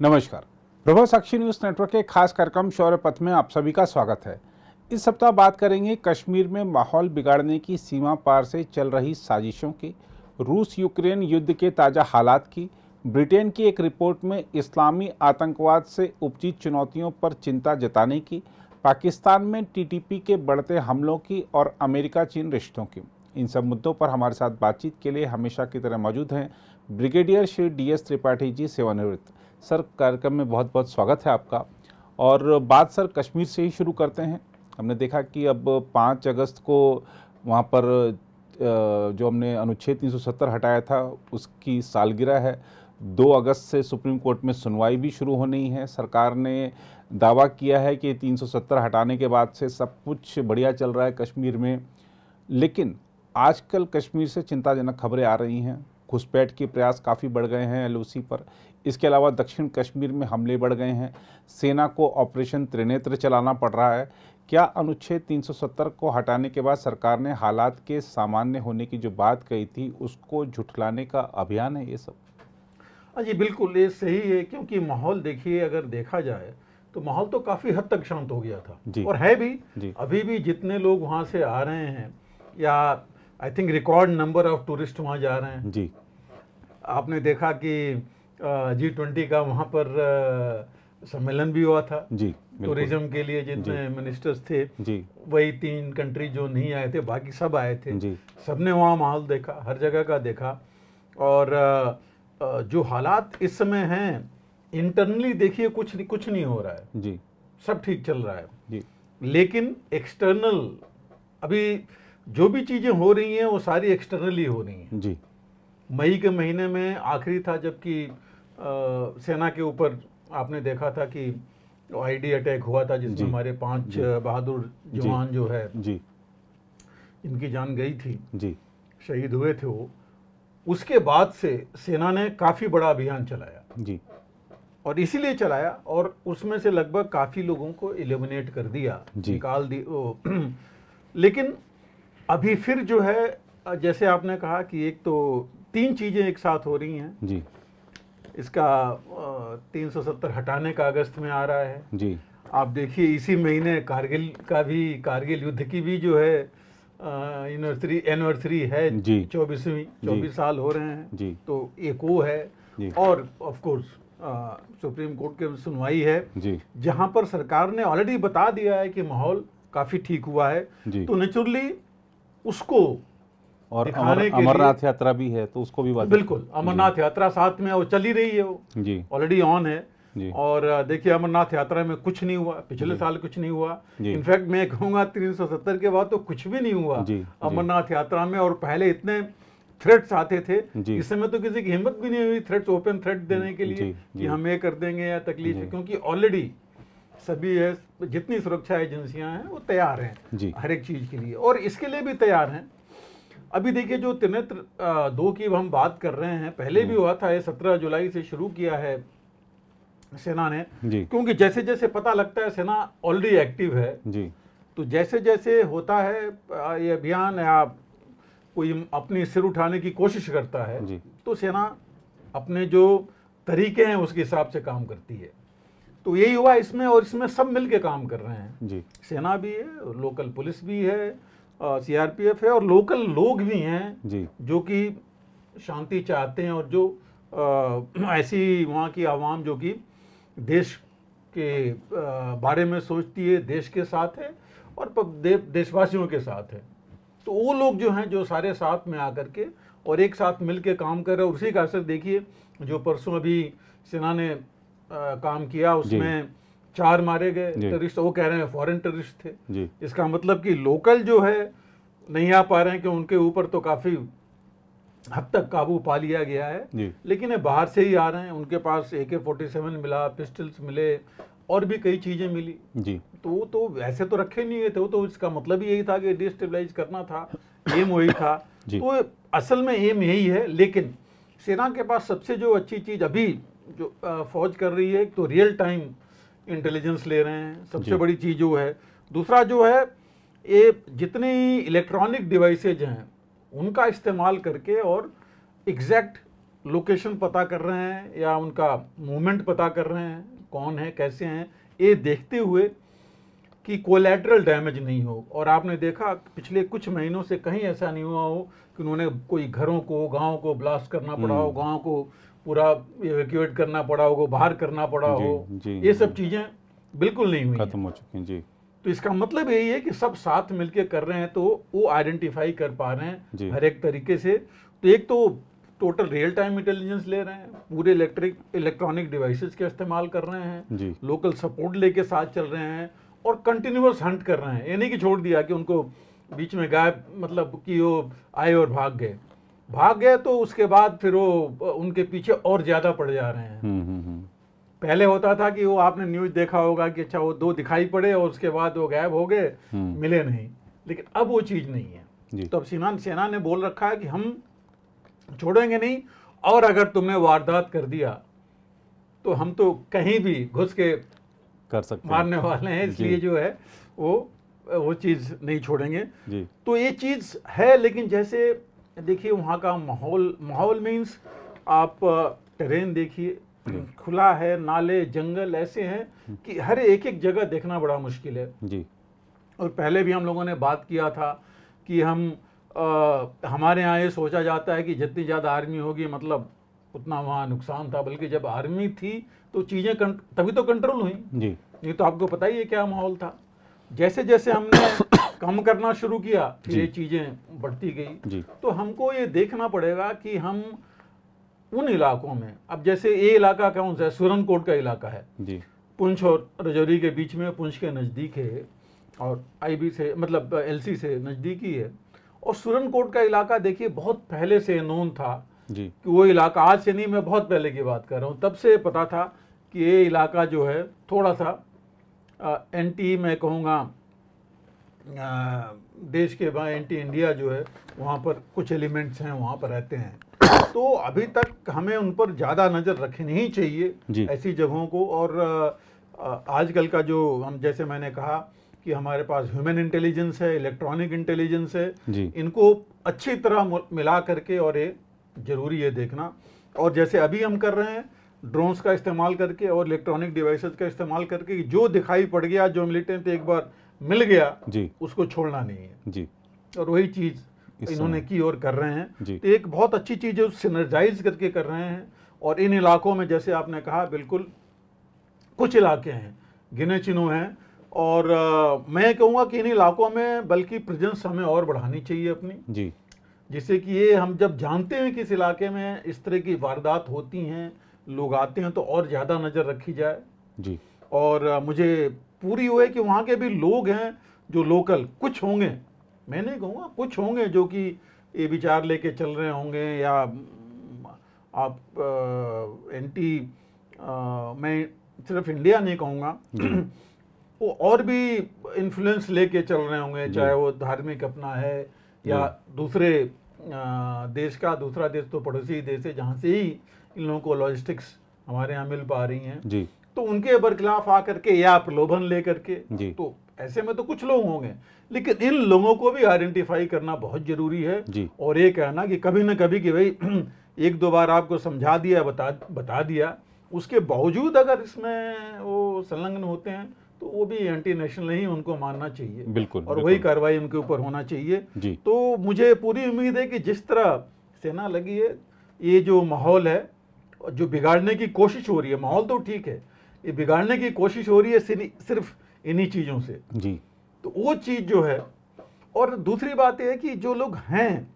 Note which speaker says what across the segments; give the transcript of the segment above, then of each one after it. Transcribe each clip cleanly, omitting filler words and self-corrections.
Speaker 1: नमस्कार। प्रभा साक्षी news network के खास कार्यक्रम शौर्य पथ में आप सभी का स्वागत है। इस सप्ताह बात करेंगे कश्मीर में माहौल बिगाड़ने की सीमा पार से चल रही साजिशों की, रूस यूक्रेन युद्ध के ताज़ा हालात की, ब्रिटेन की एक रिपोर्ट में इस्लामी आतंकवाद से उपजी चुनौतियों पर चिंता जताने की, पाकिस्तान में टीटीपी के बढ़ते हमलों की और अमेरिका चीन रिश्तों की। इन सब मुद्दों पर हमारे साथ बातचीत के लिए हमेशा की तरह मौजूद हैं ब्रिगेडियर श्री DS त्रिपाठी जी, सेवानिवृत्त। सर, कार्यक्रम में बहुत बहुत स्वागत है आपका। और बात सर कश्मीर से ही शुरू करते हैं। हमने देखा कि अब 5 अगस्त को वहाँ पर जो हमने अनुच्छेद 370 हटाया था उसकी सालगिरह है। 2 अगस्त से सुप्रीम कोर्ट में सुनवाई भी शुरू होनी है। सरकार ने दावा किया है कि 370 हटाने के बाद से सब कुछ बढ़िया चल रहा है कश्मीर में, लेकिन आजकल कश्मीर से चिंताजनक खबरें आ रही हैं। घुसपैठ के प्रयास काफ़ी बढ़ गए हैं LOC पर। इसके अलावा दक्षिण कश्मीर में हमले बढ़ गए हैं। सेना को ऑपरेशन त्रिनेत्र चलाना पड़ रहा है। क्या अनुच्छेद 370 को हटाने के बाद सरकार ने हालात के सामान्य होने की जो बात कही थी उसको झुठलाने का अभियान है ये सब?
Speaker 2: जी बिल्कुल, ये सही है, क्योंकि माहौल देखिए, अगर देखा जाए तो माहौल तो काफ़ी हद तक शांत हो गया था और है भी। अभी भी जितने लोग वहाँ से आ रहे हैं, या I think record number of tourist वहाँ जा रहे हैं जी। आपने देखा कि G20 का वहाँ पर सम्मेलन भी हुआ था जी, टूरिज्म के लिए। जितने मिनिस्टर्स थे जी, वही 3 कंट्री जो नहीं आए थे, बाकी सब आए थे जी। सबने वहाँ माहौल देखा, हर जगह का देखा। और जो हालात इस समय हैं इंटरनली देखिए, कुछ नहीं हो रहा है जी, सब ठीक चल रहा है जी। लेकिन एक्सटर्नल अभी जो भी चीजें हो रही हैं वो सारी एक्सटर्नली हो रही हैं जी। मई के महीने में आखिरी था जबकि सेना के ऊपर आपने देखा था कि ID अटैक हुआ था, जिसमें हमारे 5 बहादुर जवान जो है जी, इनकी जान गई थी जी, शहीद हुए थे वो। उसके बाद से सेना ने काफी बड़ा अभियान चलाया जी, और इसीलिए चलाया, और उसमें से लगभग काफी लोगों को एलिमिनेट कर दिया, निकाल दी। लेकिन अभी फिर जो है, जैसे आपने कहा कि एक तो 3 चीजें एक साथ हो रही हैं जी। इसका 370 हटाने का अगस्त में आ रहा है जी। आप देखिए इसी महीने कारगिल युद्ध की भी जो है एनिवर्सरी है जी, 24 साल हो रहे हैं जी। तो एक वो है जी। और ऑफ कोर्स सुप्रीम कोर्ट की सुनवाई है जी, जहां पर सरकार ने ऑलरेडी बता दिया है कि माहौल काफी ठीक हुआ है जी। तो नेचुरली उसको
Speaker 1: और अमरनाथ यात्रा भी है तो उसको भी
Speaker 2: बिल्कुल, अमरनाथ यात्रा साथ में वो चल ही रही है, वो जी ऑलरेडी ऑन है जी। और देखिए अमरनाथ यात्रा में कुछ नहीं हुआ, पिछले साल कुछ नहीं हुआ। इनफैक्ट मैं कहूँगा 370 के बाद तो कुछ भी नहीं हुआ अमरनाथ यात्रा में। और पहले इतने थ्रेट्स आते थे, इस समय तो किसी की हिम्मत भी नहीं हुई थ्रेट्स, ओपन थ्रेट देने के लिए कि हम ये कर देंगे या तकलीफ है, क्योंकि ऑलरेडी सभी जितनी सुरक्षा एजेंसियां हैं वो तैयार हैं हर एक चीज के लिए, और इसके लिए भी तैयार हैं। अभी देखिए जो त्रिनेत्र 2 की हम बात कर रहे हैं, पहले भी हुआ था, ये 17 जुलाई से शुरू किया है सेना ने, क्योंकि जैसे जैसे पता लगता है सेना ऑलरेडी एक्टिव है जी। तो जैसे जैसे होता है ये अभियान या कोई अपनी सिर उठाने की कोशिश करता है जी, तो सेना अपने जो तरीके हैं उसके हिसाब से काम करती है। तो यही हुआ इसमें, और इसमें सब मिलके काम कर रहे हैं जी। सेना भी है, लोकल पुलिस भी है, CRPF है, और लोकल लोग भी हैं जी, जो कि शांति चाहते हैं, और जो ऐसी वहाँ की आवाम जो कि देश के बारे में सोचती है, देश के साथ है और देशवासियों के साथ है। तो वो लोग जो हैं, जो सारे साथ में आकर के और एक साथ मिल के काम कर रहे हैं। उसी का असर देखिए, जो परसों अभी सेना ने काम किया उसमें 4 मारे गए टेररिस्ट, वो कह रहे हैं फॉरेन टेररिस्ट थे जी। इसका मतलब कि लोकल जो है नहीं आ पा रहे हैं, कि उनके ऊपर तो काफी हद तक काबू पा लिया गया है, लेकिन ये बाहर से ही आ रहे हैं। उनके पास AK-47 मिला, पिस्टल्स मिले, और भी कई चीजें मिली जी। तो वैसे तो रखे नहीं हुए थे, तो इसका मतलब यही था कि डिस्टेबलाइज करना था, एम वही था। तो असल में एम यही है। लेकिन सेना के पास सबसे जो अच्छी चीज अभी जो फौज कर रही है, तो रियल टाइम इंटेलिजेंस ले रहे हैं, सबसे बड़ी चीज जो है। दूसरा जो है, ये जितनी इलेक्ट्रॉनिक डिवाइसेज हैं उनका इस्तेमाल करके और एग्जैक्ट लोकेशन पता कर रहे हैं या उनका मूवमेंट पता कर रहे हैं, कौन है कैसे हैं, ये देखते हुए कि कोलैटरल डैमेज नहीं हो। और आपने देखा पिछले कुछ महीनों से कहीं ऐसा नहीं हुआ हो कि उन्होंने कोई घरों को, गाँव को ब्लास्ट करना पड़ा हो, गाँव को पूरा इवैक्यूएट करना पड़ा हो, बाहर करना पड़ा हो, ये सब चीज़ें बिल्कुल नहीं हुई,
Speaker 1: खत्म हो चुकी हैं जी।
Speaker 2: तो इसका मतलब यही है कि सब साथ मिलके कर रहे हैं, तो वो आइडेंटिफाई कर पा रहे हैं हर एक तरीके से। तो एक तो टोटल रियल टाइम इंटेलिजेंस ले रहे हैं, पूरे इलेक्ट्रॉनिक डिवाइसेस का इस्तेमाल कर रहे हैं, लोकल सपोर्ट लेके साथ चल रहे हैं और कंटिन्यूअस हंट कर रहे हैं। ये नहीं कि छोड़ दिया कि उनको बीच में गायब, मतलब कि वो आए और भाग गए तो उसके बाद फिर वो उनके पीछे और ज्यादा पड़ जा रहे हैं। पहले होता था कि वो, आपने न्यूज देखा होगा कि अच्छा वो 2 दिखाई पड़े और उसके बाद वो गायब हो गए, मिले नहीं, लेकिन अब वो चीज नहीं है। तो अब सेना ने बोल रखा है कि हम छोड़ेंगे नहीं, और अगर तुमने वारदात कर दिया तो हम तो कहीं भी घुस के
Speaker 1: कर सकते
Speaker 2: मारने वाले हैं, इसलिए जो है वो चीज नहीं छोड़ेंगे जी। तो ये चीज है, लेकिन जैसे देखिए वहाँ का माहौल मीन्स आप टेरेन देखिए, खुला है, नाले जंगल ऐसे हैं कि हर एक जगह देखना बड़ा मुश्किल है जी। और पहले भी हम लोगों ने बात किया था कि हमारे यहाँ ये सोचा जाता है कि जितनी ज़्यादा आर्मी होगी मतलब उतना वहाँ नुकसान था, बल्कि जब आर्मी थी तो चीज़ें तभी तो कंट्रोल हुई जी। ये तो आपको पता ही है क्या माहौल था। जैसे जैसे हमने कम करना शुरू किया फिर ये चीज़ें बढ़ती गई जी। तो हमको ये देखना पड़ेगा कि हम उन इलाकों में, अब जैसे ये इलाका कौन सा है, सुरनकोट का इलाका है जी, पुंछ और राजौरी के बीच में, पुंछ के नज़दीक है और आईबी से मतलब एलसी से नज़दीकी है। और सुरनकोट का इलाका देखिए बहुत पहले से नोन था जी, कि वो इलाका, आज से नहीं, मैं बहुत पहले की बात कर रहा हूँ, तब से पता था कि ये इलाका जो है थोड़ा सा एंटी, मैं कहूँगा देश के एंटी इंडिया जो है, वहाँ पर कुछ एलिमेंट्स हैं, वहाँ पर रहते हैं। तो अभी तक हमें उन पर ज़्यादा नज़र रखनी ही चाहिए ऐसी जगहों को। और आजकल का जो हम, जैसे मैंने कहा कि हमारे पास ह्यूमन इंटेलिजेंस है, इलेक्ट्रॉनिक इंटेलिजेंस है, इनको अच्छी तरह मिला करके, और ये ज़रूरी है देखना। और जैसे अभी हम कर रहे हैं ड्रोन्स का इस्तेमाल करके और इलेक्ट्रॉनिक डिवाइसेस का इस्तेमाल करके, जो दिखाई पड़ गया, जो मिलिटेंट एक बार मिल गया जी, उसको छोड़ना नहीं है जी। और वही चीज़ इन्होंने की और कर रहे हैं। तो एक बहुत अच्छी चीज़ है, सिनर्जाइज करके कर रहे हैं। और इन इलाकों में जैसे आपने कहा, बिल्कुल कुछ इलाके हैं गिने चुने हैं, और मैं कहूँगा कि इन इलाकों में बल्कि प्रेजेंस हमें और बढ़ानी चाहिए अपनी जी, जिससे कि ये हम जब जानते हैं कि इस इलाके में इस तरह की वारदात होती हैं, लोग आते हैं, तो और ज़्यादा नज़र रखी जाए जी। और मुझे पूरी वो है कि वहाँ के भी लोग हैं जो लोकल, कुछ होंगे, मैं नहीं कहूँगा, कुछ होंगे जो कि ये विचार लेके चल रहे होंगे, या आप एंटी, मैं सिर्फ इंडिया नहीं कहूँगा वो और भी इन्फ्लुएंस लेके चल रहे होंगे, चाहे वो धार्मिक अपना है या दूसरे देश का, दूसरा देश तो पड़ोसी देश है जहाँ से ही इन लोगों को लॉजिस्टिक्स हमारे यहाँ मिल पा रही हैं जी। तो उनके बरखिलाफ आकर के या प्रलोभन लेकर के, तो ऐसे में तो कुछ लोग होंगे, लेकिन इन लोगों को भी आइडेंटिफाई करना बहुत जरूरी है जी। और ये कहना कि कभी ना कभी कि भाई 1-2 बार आपको समझा दिया, बता दिया, उसके बावजूद अगर इसमें वो संलग्न होते हैं तो वो भी एंटी नेशनल ही उनको मानना चाहिए, बिल्कुल, और वही कार्रवाई उनके ऊपर होना चाहिए जी। तो मुझे पूरी उम्मीद है कि जिस तरह सेना लगी है, ये जो माहौल है जो बिगाड़ने की कोशिश हो रही है, माहौल तो ठीक है, ये बिगाड़ने की कोशिश हो रही है सिर्फ इन्हीं चीज़ों से जी। तो वो चीज़ जो है, और दूसरी बात यह है कि जो लोग हैं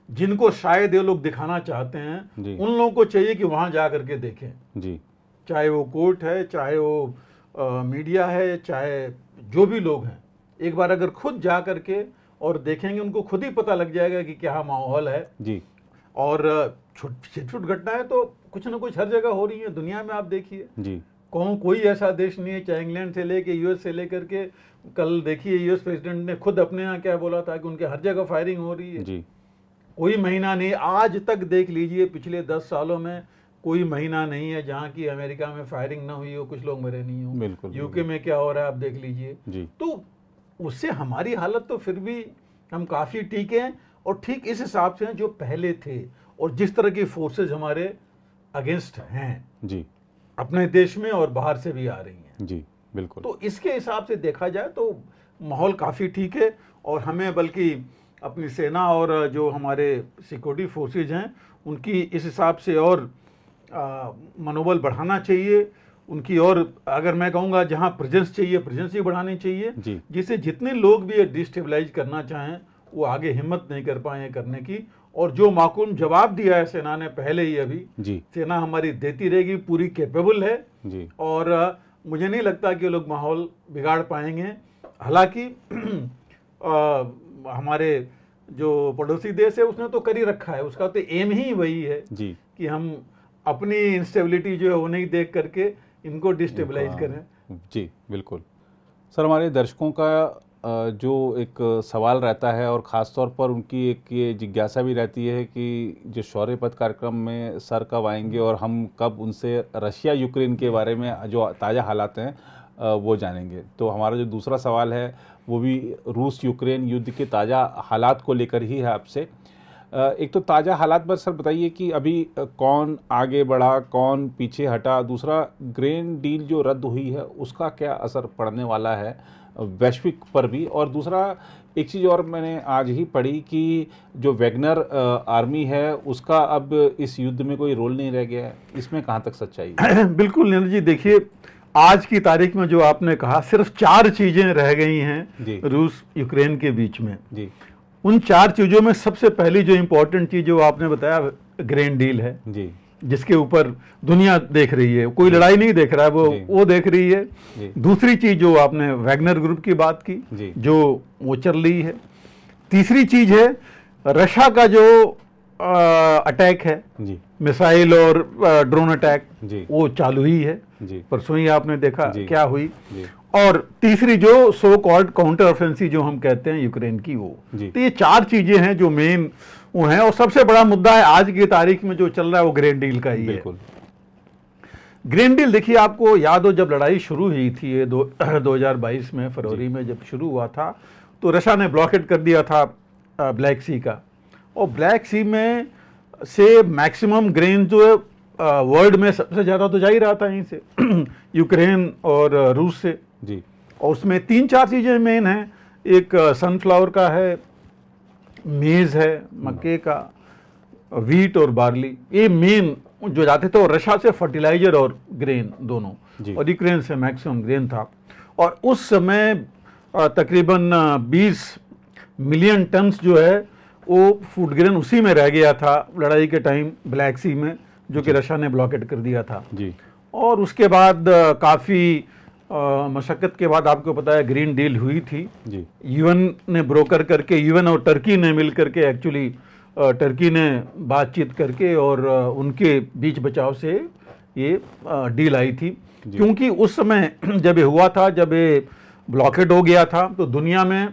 Speaker 2: जिनको शायद ये लोग दिखाना चाहते हैं, उन लोगों को चाहिए कि वहाँ जा करके देखें जी, चाहे वो कोर्ट है, चाहे वो मीडिया है, चाहे जो भी लोग हैं, एक बार अगर खुद जा करके और देखेंगे, उनको खुद ही पता लग जाएगा कि क्या माहौल है जी। और छिट-फुट घटनाएं तो कुछ ना कुछ हर जगह हो रही है दुनिया में, आप देखिए जी। कोई ऐसा देश नहीं है, चाहे इंग्लैंड से लेके यूएस से लेकर के, कल देखिए यूएस प्रेसिडेंट ने खुद अपने यहाँ क्या बोला था कि उनके हर जगह फायरिंग हो रही है जी। कोई महीना नहीं, आज तक देख लीजिए पिछले 10 सालों में कोई महीना नहीं है जहाँ की अमेरिका में फायरिंग ना हुई हो, कुछ लोग मरे नहीं हो। बिल्कुल, यूके में क्या हो रहा है आप देख लीजिए। तो उससे हमारी हालत तो फिर भी हम काफ़ी ठीक हैं, और ठीक इस हिसाब से हैं जो पहले थे और जिस तरह की फोर्सेज हमारे अगेंस्ट हैं
Speaker 1: जी,
Speaker 2: अपने देश में और बाहर से भी आ रही हैं
Speaker 1: जी बिल्कुल।
Speaker 2: तो इसके हिसाब से देखा जाए तो माहौल काफ़ी ठीक है और हमें बल्कि अपनी सेना और जो हमारे सिक्योरिटी फोर्सेज हैं उनकी इस हिसाब से और मनोबल बढ़ाना चाहिए उनकी, और अगर मैं कहूँगा जहाँ प्रेजेंस चाहिए प्रेजेंस ही बढ़ानी चाहिए, जिससे जितने लोग भी डिस्टेबलाइज करना चाहें वो आगे हिम्मत नहीं कर पाए करने की। और जो माकूम जवाब दिया है सेना ने पहले ही, अभी सेना हमारी देती रहेगी, पूरी कैपेबल है जी। और मुझे नहीं लगता कि लोग माहौल बिगाड़ पाएंगे। हालांकि हमारे जो पड़ोसी देश है उसने तो कर ही रखा है, उसका तो एम ही वही है जी कि हम अपनी इंस्टेबिलिटी जो है वो नहीं देख करके इनको डिस्टेबलाइज करें।
Speaker 1: जी बिल्कुल। सर, हमारे दर्शकों का जो एक सवाल रहता है और ख़ास तौर पर उनकी एक ये जिज्ञासा भी रहती है कि जो शौर्य पथ कार्यक्रम में सर कब आएंगे और हम कब उनसे रशिया यूक्रेन के बारे में जो ताज़ा हालात हैं वो जानेंगे। तो हमारा जो दूसरा सवाल है वो भी रूस यूक्रेन युद्ध के ताज़ा हालात को लेकर ही है आपसे। एक तो ताज़ा हालात पर सर बताइए कि अभी कौन आगे बढ़ा, कौन पीछे हटा। दूसरा, ग्रेन डील जो रद्द हुई है उसका क्या असर पड़ने वाला है वैश्विक पर भी। और दूसरा, एक चीज़ और मैंने आज ही पढ़ी कि जो वैगनर आर्मी है उसका अब इस युद्ध में कोई रोल नहीं रह गया है, इसमें कहाँ तक सच्चाई है?
Speaker 2: बिल्कुल नीरज जी, देखिए आज की तारीख में जो आपने कहा सिर्फ 4 चीज़ें रह गई हैं रूस यूक्रेन के बीच में जी। उन 4 चीज़ों में सबसे पहली जो इम्पोर्टेंट चीज़ जो आपने बताया ग्रेन डील है जी, जिसके ऊपर दुनिया देख रही है, कोई लड़ाई नहीं देख रहा है, वो देख रही है। दूसरी चीज जो आपने वैगनर ग्रुप की बात की जो वो चल रही है। तीसरी चीज है रशिया का जो अटैक है जी, मिसाइल और ड्रोन अटैक जी, वो चालू ही है जी, परसों ही आपने देखा क्या हुई जी। और तीसरी जो सो कॉल्ड काउंटर ऑफेंसिव जो हम कहते हैं यूक्रेन की, वो। तो ये 4 चीजें हैं जो मेन वो हैं। और सबसे बड़ा मुद्दा है आज की तारीख में जो चल रहा है वो ग्रेन डील का ही है। ग्रेन डील देखिए, आपको याद हो जब लड़ाई शुरू हुई थी 2022 में फरवरी में जब शुरू हुआ था तो रशिया ने ब्लॉकेट कर दिया था ब्लैक सी का, और ब्लैक सी में से मैक्सिमम ग्रेन जो है वर्ल्ड में सबसे ज़्यादा तो जा ही रहा था यहीं से यूक्रेन और रूस से जी। और उसमें 3-4 चीज़ें मेन हैं, एक सनफ्लावर का है, मेज़ है मक्के का, वीट और बार्ली, ये मेन जो जाते थे। और रशिया से फर्टिलाइजर और ग्रेन दोनों, और यूक्रेन से मैक्सिमम ग्रेन था। और उस समय तकरीबन 20 मिलियन टन्स जो है वो फूड ग्रेन उसी में रह गया था लड़ाई के टाइम ब्लैक सी में, जो कि रशिया ने ब्लॉकेट कर दिया था जी। और उसके बाद काफ़ी मशक्क़त के बाद आपको पता है ग्रीन डील हुई थी जी। यूएन ने ब्रोकर करके, यूएन और टर्की ने मिल करके, एक्चुअली टर्की ने बातचीत करके और उनके बीच बचाव से ये डील आई थी। क्योंकि उस समय जब ये हुआ था, जब ये ब्लॉकेट हो गया था तो दुनिया में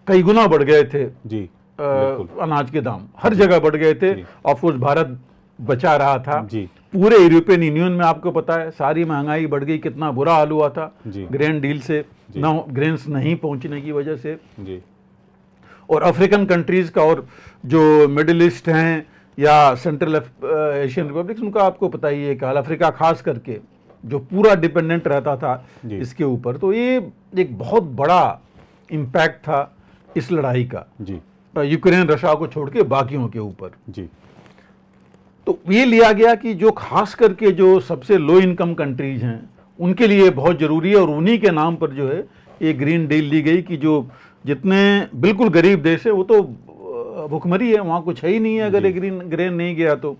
Speaker 2: कई गुना बढ़ गए थे जी अनाज के दाम, हर जगह बढ़ गए थे। ऑफकोर्स भारत बचा रहा था जी। पूरे यूरोपियन यूनियन में आपको पता है सारी महंगाई बढ़ गई, कितना बुरा हाल हुआ था ग्रेन डील से, ग्रेन्स नहीं पहुंचने की वजह से जी। और अफ्रीकन कंट्रीज का और जो मिडिल ईस्ट हैं या सेंट्रल एशियन रिपब्लिक्स, उनका आपको पता ही है कि अफ्रीका खास करके जो पूरा डिपेंडेंट रहता था इसके ऊपर, तो ये एक बहुत बड़ा इम्पैक्ट था इस लड़ाई का जी। यूक्रेन रशिया को छोड़ के बाकियों के ऊपर जी। तो ये लिया गया कि जो खास करके जो सबसे लो इनकम कंट्रीज हैं उनके लिए बहुत ज़रूरी है, और उन्हीं के नाम पर जो है ये ग्रीन डील ली गई कि जो जितने बिल्कुल गरीब देश है वो तो भुखमरी है, वहाँ कुछ है ही नहीं है अगर ये ग्रेन नहीं गया तो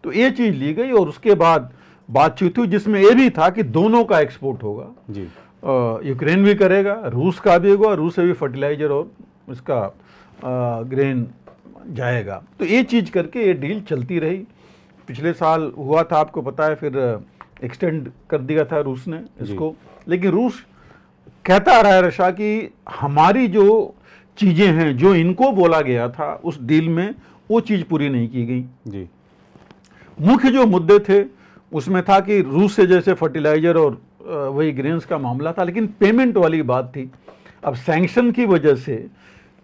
Speaker 2: ये चीज़ ली गई। और उसके बाद बातचीत हुई जिसमें ये भी था कि दोनों का एक्सपोर्ट होगा जी। यूक्रेन भी करेगा, रूस का भी होगा, रूस से भी फर्टिलाइजर और इसका ग्रेन जाएगा। तो ये चीज़ करके ये डील चलती रही। पिछले साल हुआ था आपको पता है, फिर एक्सटेंड कर दिया था रूस ने इसको। लेकिन रूस कहता रहा है रशिया कि हमारी जो चीज़ें हैं जो इनको बोला गया था उस डील में वो चीज़ पूरी नहीं की गई जी। मुख्य जो मुद्दे थे उसमें था कि रूस से जैसे फर्टिलाइजर और वही ग्रेन्स का मामला था, लेकिन पेमेंट वाली बात थी। अब सैंक्शन की वजह से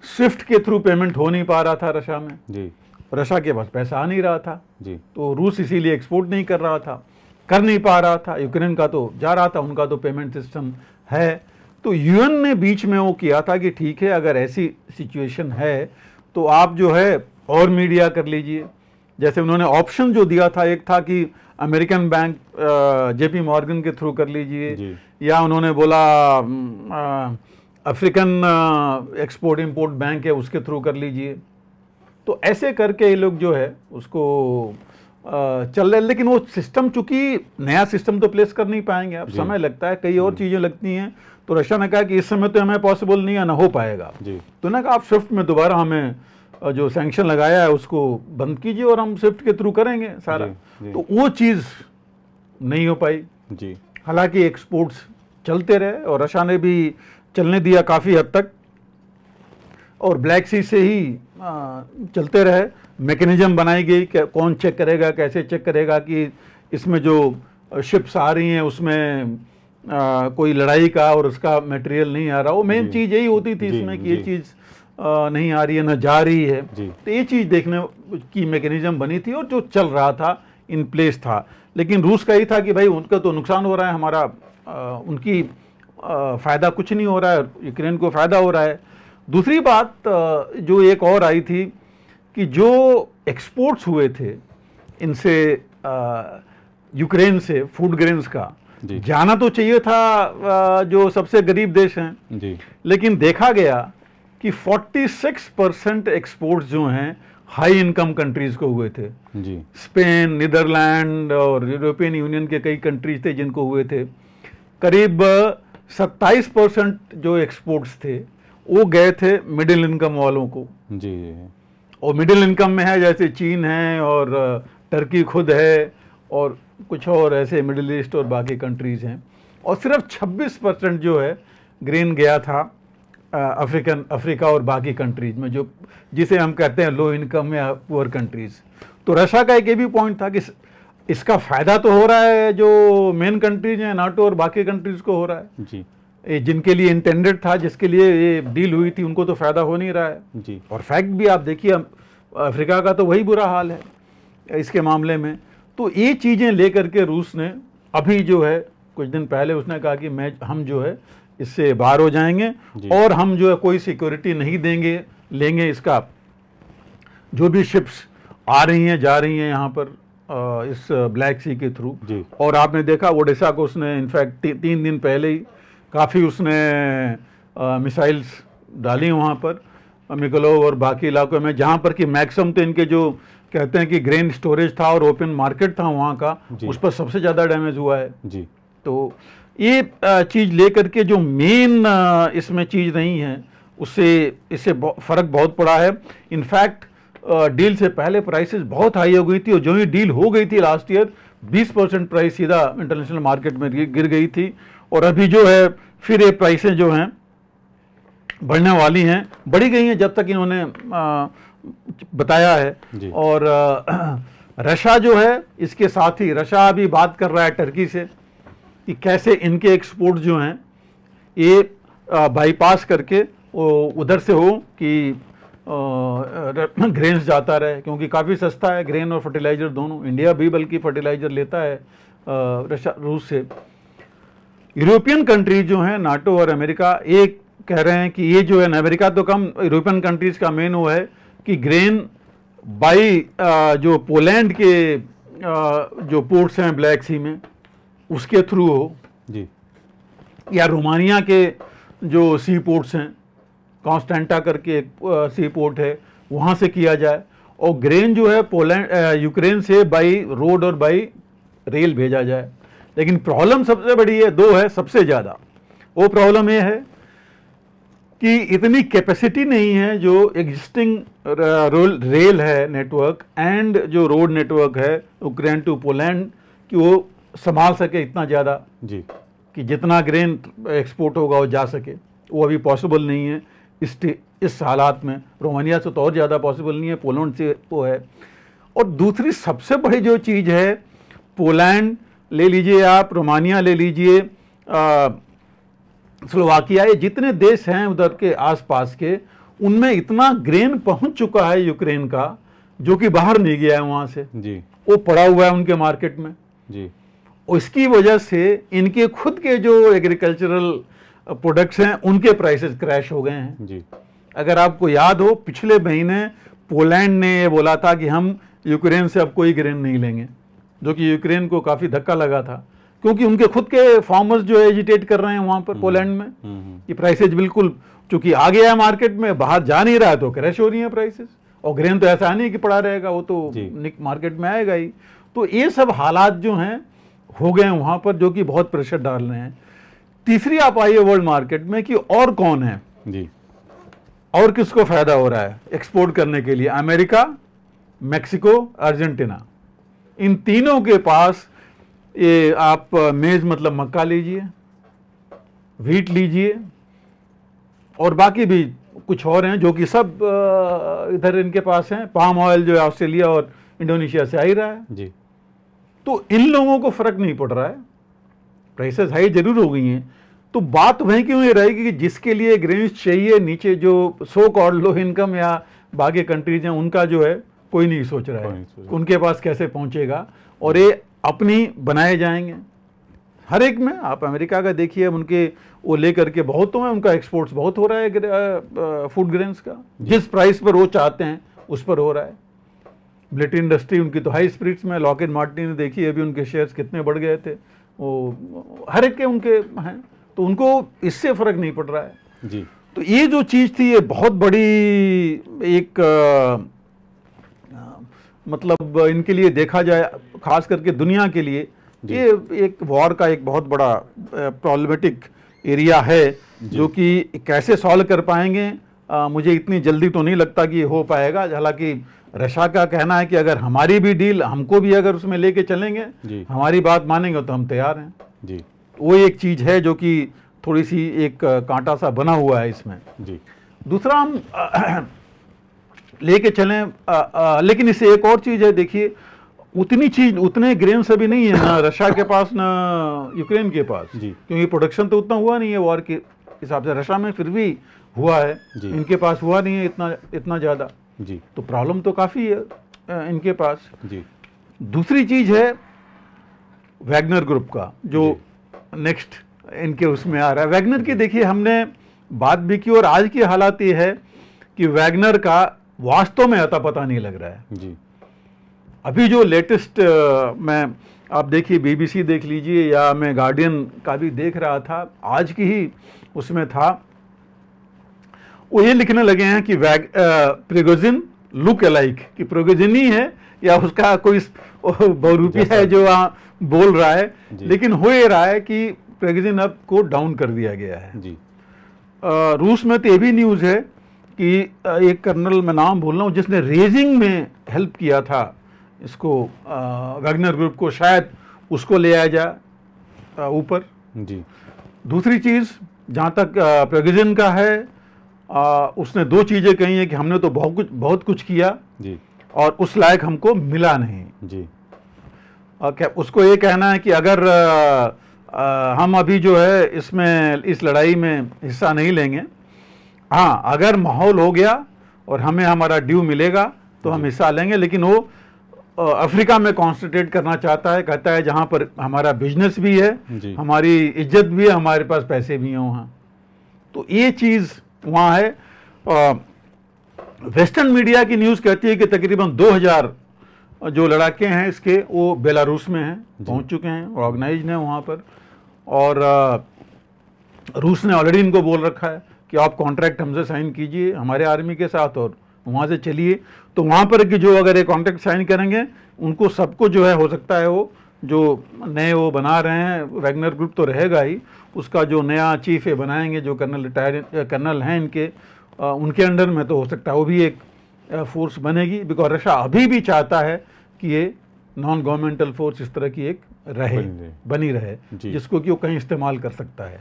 Speaker 2: स्विफ्ट के थ्रू पेमेंट हो नहीं पा रहा था रशिया में
Speaker 1: जी,
Speaker 2: रशिया के पास पैसा आ नहीं रहा था
Speaker 1: जी,
Speaker 2: तो रूस इसीलिए एक्सपोर्ट नहीं कर रहा था, कर नहीं पा रहा था। यूक्रेन का तो जा रहा था, उनका तो पेमेंट सिस्टम है। तो यूएन ने बीच में वो किया था कि ठीक है, अगर ऐसी सिचुएशन है तो आप जो है और मीडिया कर लीजिए। जैसे उन्होंने ऑप्शन जो दिया था, एक था कि अमेरिकन बैंक जेपी मॉर्गन के थ्रू कर लीजिए, या उन्होंने बोला अफ्रीकन एक्सपोर्ट इंपोर्ट बैंक है उसके थ्रू कर लीजिए। तो ऐसे करके ये लोग जो है उसको चल रहे, लेकिन वो सिस्टम, चूंकि नया सिस्टम तो प्लेस कर नहीं पाएंगे, अब समय लगता है, कई और चीज़ें लगती हैं। तो रशिया ने कहा कि इस समय तो हमें पॉसिबल नहीं है, ना हो पाएगा। तो ना कहा आप स्विफ्ट में दोबारा हमें जो सैंक्शन लगाया है उसको बंद कीजिए और हम स्विफ्ट के थ्रू करेंगे सारा। तो वो चीज़ नहीं हो पाई जी। हालांकि एक्सपोर्ट्स चलते रहे और रशिया ने भी चलने दिया काफ़ी हद तक, और ब्लैक सी से ही चलते रहे। मैकेनिज्म बनाई गई कि कौन चेक करेगा, कैसे चेक करेगा कि इसमें जो शिप्स आ रही हैं उसमें कोई लड़ाई का और उसका मटेरियल नहीं आ रहा। वो मेन चीज़ यही होती थी इसमें कि ये चीज़ नहीं आ रही है, ना जा रही है। तो ये चीज़ देखने की मैकेनिज्म बनी थी और जो चल रहा था, इन प्लेस था। लेकिन रूस का ही था कि भाई उनका तो नुकसान हो रहा है, हमारा उनकी फ़ायदा कुछ नहीं हो रहा है, यूक्रेन को फ़ायदा हो रहा है। दूसरी बात जो एक और आई थी कि जो एक्सपोर्ट्स हुए थे इनसे यूक्रेन से फूड ग्रेन्स का जाना तो चाहिए था जो सबसे गरीब देश हैं जी। लेकिन देखा गया कि 46% एक्सपोर्ट्स जो हैं हाई इनकम कंट्रीज को हुए थे जी। स्पेन, नीदरलैंड और यूरोपियन यूनियन के कई कंट्रीज थे जिनको हुए थे। करीब 27% जो एक्सपोर्ट्स थे वो गए थे मिडिल इनकम वालों को जी। और मिडिल इनकम में है जैसे चीन है और टर्की खुद है और कुछ और ऐसे मिडिल ईस्ट और बाकी कंट्रीज हैं। और सिर्फ 26% जो है ग्रेन गया था अफ्रीका और बाकी कंट्रीज में, जो जिसे हम कहते हैं लो इनकम या पुअर कंट्रीज। तो रशिया का एक ये भी पॉइंट था कि इसका फ़ायदा तो हो रहा है जो मेन कंट्रीज हैं नाटो और बाकी कंट्रीज को हो रहा है जी। जिनके लिए इंटेंडेड था, जिसके लिए ये डील हुई थी, उनको तो फ़ायदा हो नहीं रहा है जी। और फैक्ट भी आप देखिए, अफ्रीका का तो वही बुरा हाल है इसके मामले में। तो ये चीज़ें लेकर के रूस ने अभी जो है कुछ दिन पहले उसने कहा कि हम जो है इससे बाहर हो जाएंगे और हम जो है कोई सिक्योरिटी नहीं लेंगे इसका, जो भी शिप्स आ रही हैं जा रही हैं यहाँ पर इस ब्लैक सी के थ्रू। और आपने देखा ओडेसा को उसने इनफैक्ट 3 दिन पहले ही काफ़ी उसने मिसाइल्स डाली वहाँ पर मिकोलोव और बाकी इलाकों में, जहाँ पर कि मैक्सिमम तो इनके जो कहते हैं कि ग्रेन स्टोरेज था और ओपन मार्केट था वहाँ का, उस पर सबसे ज़्यादा डैमेज हुआ है जी। तो ये चीज़ लेकर के जो मेन इसमें चीज़ नहीं है इससे फ़र्क बहुत पड़ा है। इनफैक्ट डील से पहले प्राइसेस बहुत हाई हो गई थी और जो ही डील हो गई थी लास्ट ईयर 20% प्राइस सीधा इंटरनेशनल मार्केट में गिर गई थी। और अभी जो है फिर ये प्राइसें जो हैं बढ़ने वाली हैं, बढ़ी गई हैं जब तक इन्होंने बताया है। और रशिया जो है इसके साथ ही रशिया अभी बात कर रहा है टर्की से कि कैसे इनके एक्सपोर्ट जो हैं ये बाईपास करके उधर से हो कि ग्रेन्स जाता रहे, क्योंकि काफ़ी सस्ता है ग्रेन और फर्टिलाइज़र दोनों। इंडिया भी बल्कि फर्टिलाइज़र लेता है रूस से। यूरोपियन कंट्रीज जो हैं नाटो और अमेरिका एक कह रहे हैं कि ये जो है अमेरिका तो कम, यूरोपियन कंट्रीज का मेन वो है कि ग्रेन बाई जो पोलैंड के जो पोर्ट्स हैं ब्लैक सी में उसके थ्रू हो जी, या रोमानिया के जो सी पोर्ट्स हैं, कॉन्स्टेंटा करके एक सी पोर्ट है, वहाँ से किया जाए। और ग्रेन जो है पोलैंड यूक्रेन से बाई रोड और बाई रेल भेजा जाए। लेकिन प्रॉब्लम सबसे बड़ी है, दो है सबसे ज़्यादा। वो प्रॉब्लम ये है कि इतनी कैपेसिटी नहीं है जो एग्जिस्टिंग रेल है नेटवर्क एंड जो रोड नेटवर्क है यूक्रेन टू पोलैंड कि वो संभाल सके इतना ज़्यादा जी, कि जितना ग्रेन एक्सपोर्ट होगा वो जा सके। वो अभी पॉसिबल नहीं है इस हालात में। रोमानिया से तो और ज़्यादा पॉसिबल नहीं है, पोलैंड से वो है। और दूसरी सबसे बड़ी जो चीज़ है, पोलैंड ले लीजिए आप, रोमानिया ले लीजिए, स्लोवाकिया, ये जितने देश हैं उधर के आसपास के, उनमें इतना ग्रेन पहुंच चुका है यूक्रेन का, जो कि बाहर नहीं गया है वहां से
Speaker 1: जी,
Speaker 2: वो पड़ा हुआ है उनके मार्केट में
Speaker 1: जी।
Speaker 2: उसकी वजह से इनके खुद के जो एग्रीकल्चरल प्रोडक्ट्स हैं उनके प्राइसेस क्रैश हो गए हैं
Speaker 1: जी।
Speaker 2: अगर आपको याद हो, पिछले महीने पोलैंड ने ये बोला था कि हम यूक्रेन से अब कोई ग्रेन नहीं लेंगे, जो कि यूक्रेन को काफी धक्का लगा था, क्योंकि उनके खुद के फार्मर्स जो एजिटेट कर रहे हैं वहां पर पोलैंड में कि प्राइसेज बिल्कुल, चूंकि आ गया है मार्केट में, बाहर जा नहीं रहा है तो क्रैश हो रही है प्राइसेस। और ग्रेन तो ऐसा नहीं कि पड़ा रहेगा, वो तो मार्केट में आएगा ही। तो ये सब हालात जो हैं हो गए हैं वहां पर, जो कि बहुत प्रेशर डाल रहे हैं। तीसरी आप आइए वर्ल्ड मार्केट में कि और कौन है
Speaker 1: जी,
Speaker 2: और किसको फायदा हो रहा है एक्सपोर्ट करने के लिए। अमेरिका, मैक्सिको, अर्जेंटीना, इन तीनों के पास ये आप मेज मतलब मक्का लीजिए, व्हीट लीजिए, और बाकी भी कुछ और हैं जो कि सब इधर इनके पास हैं। पाम ऑयल जो है ऑस्ट्रेलिया और इंडोनेशिया से आ ही रहा है
Speaker 1: जी।
Speaker 2: तो इन लोगों को फर्क नहीं पड़ रहा है, प्राइसेस हाई जरूर हो गई हैं। तो बात वहीं क्यों ये रहेगी कि जिसके लिए ग्रेन्स चाहिए, नीचे जो सो कॉल्ड लो इनकम या बाकी कंट्रीज हैं उनका जो है कोई नहीं सोच रहा है उनके पास कैसे पहुंचेगा, और ये अपनी बनाए जाएंगे हर एक में। आप अमेरिका का देखिए, उनके वो लेकर के बहुतों में उनका एक्सपोर्ट्स बहुत हो रहा है फूड ग्रेन्स का, जिस प्राइस पर वो चाहते हैं उस पर हो रहा है। मिलिट्री इंडस्ट्री उनकी तो हाई स्पिरिट्स में, लॉकहीड मार्टिन ने देखिए अभी उनके शेयर्स कितने बढ़ गए थे, वो हर एक के उनके हैं, तो उनको इससे फर्क नहीं पड़ रहा है
Speaker 1: जी।
Speaker 2: तो ये जो चीज़ थी ये बहुत बड़ी एक मतलब इनके लिए देखा जाए, खास करके दुनिया के लिए ये एक वॉर का एक बहुत बड़ा प्रॉब्लमेटिक एरिया है, जो कि कैसे सॉल्व कर पाएंगे मुझे इतनी जल्दी तो नहीं लगता कि ये हो पाएगा। हालांकि रशिया का कहना है कि अगर हमारी भी डील, हमको भी अगर उसमें लेके चलेंगे, हमारी बात मानेंगे तो हम तैयार हैं जी। वो एक चीज़ है जो कि थोड़ी सी एक कांटा सा बना हुआ है इसमें जी। दूसरा हम लेके चलें, लेकिन इससे एक और चीज़ है, देखिए उतनी चीज, उतने ग्रेन्स अभी नहीं है ना रशिया के पास ना यूक्रेन के पास, क्योंकि प्रोडक्शन तो उतना हुआ नहीं है वॉर के हिसाब से। रशिया में फिर भी हुआ है, इनके पास हुआ नहीं है इतना ज़्यादा जी। तो प्रॉब्लम तो काफ़ी है इनके पास जी। दूसरी चीज़ है वैगनर ग्रुप का, जो नेक्स्ट इनके उसमें आ रहा है। वैगनर की देखिए हमने बात भी की, और आज की हालात ये है कि वैगनर का वास्तव में अता पता नहीं लग रहा है जी। अभी जो लेटेस्ट मैं, आप देखिए BBC देख लीजिए, या मैं गार्डियन का भी देख रहा था, आज की ही उसमें था, वो ये लिखने लगे हैं कि प्रिगोजिन लुक अलाइक, कि प्रिगोजिन ही है या उसका कोई बहुरूपी है जो बोल रहा है, लेकिन हो ये रहा है कि प्रिगोजिन अब को डाउन कर दिया गया है जी। रूस में तो ये भी न्यूज़ है कि एक कर्नल, मैं नाम भूल रहा हूँ, जिसने रेजिंग में हेल्प किया था इसको वैगनर ग्रुप को, शायद उसको ले आया जाए ऊपर जी। दूसरी चीज़ जहाँ तक प्रिगोजिन का है, उसने दो चीज़ें कही हैं कि हमने तो बहुत कुछ किया जी, और उस लायक हमको मिला नहीं जी। क्या उसको ये कहना है कि अगर हम अभी जो है इसमें इस लड़ाई में हिस्सा नहीं लेंगे, हाँ अगर माहौल हो गया और हमें हमारा ड्यू मिलेगा तो हम हिस्सा लेंगे, लेकिन वो अफ्रीका में कॉन्सेंट्रेट करना चाहता है, कहता है जहाँ पर हमारा बिजनेस भी है, हमारी इज्जत भी है, हमारे पास पैसे भी हैं वहाँ। तो ये चीज़ वहाँ है। वेस्टर्न मीडिया की न्यूज़ कहती है कि तकरीबन 2000 जो लड़ाके हैं इसके वो बेलारूस में हैं, पहुँच चुके हैं, ऑर्गेनाइज्ड हैं वहाँ पर, और रूस ने ऑलरेडी इनको बोल रखा है कि आप कॉन्ट्रैक्ट हमसे साइन कीजिए हमारे आर्मी के साथ और वहाँ से चलिए। तो वहाँ पर कि जो अगर ये कॉन्ट्रैक्ट साइन करेंगे उनको सबको जो है, हो सकता है वो जो नए वो बना रहे हैं, वैगनर ग्रुप तो रहेगा ही, उसका जो नया चीफ है बनाएंगे, जो कर्नल हैं इनके, उनके अंडर में तो हो सकता है वो भी एक फोर्स बनेगी। बिकॉज रशिया अभी भी चाहता है कि ये नॉन गवर्नमेंटल फोर्स इस तरह की एक बनी रहे जिसको कि वो कहीं इस्तेमाल कर सकता है।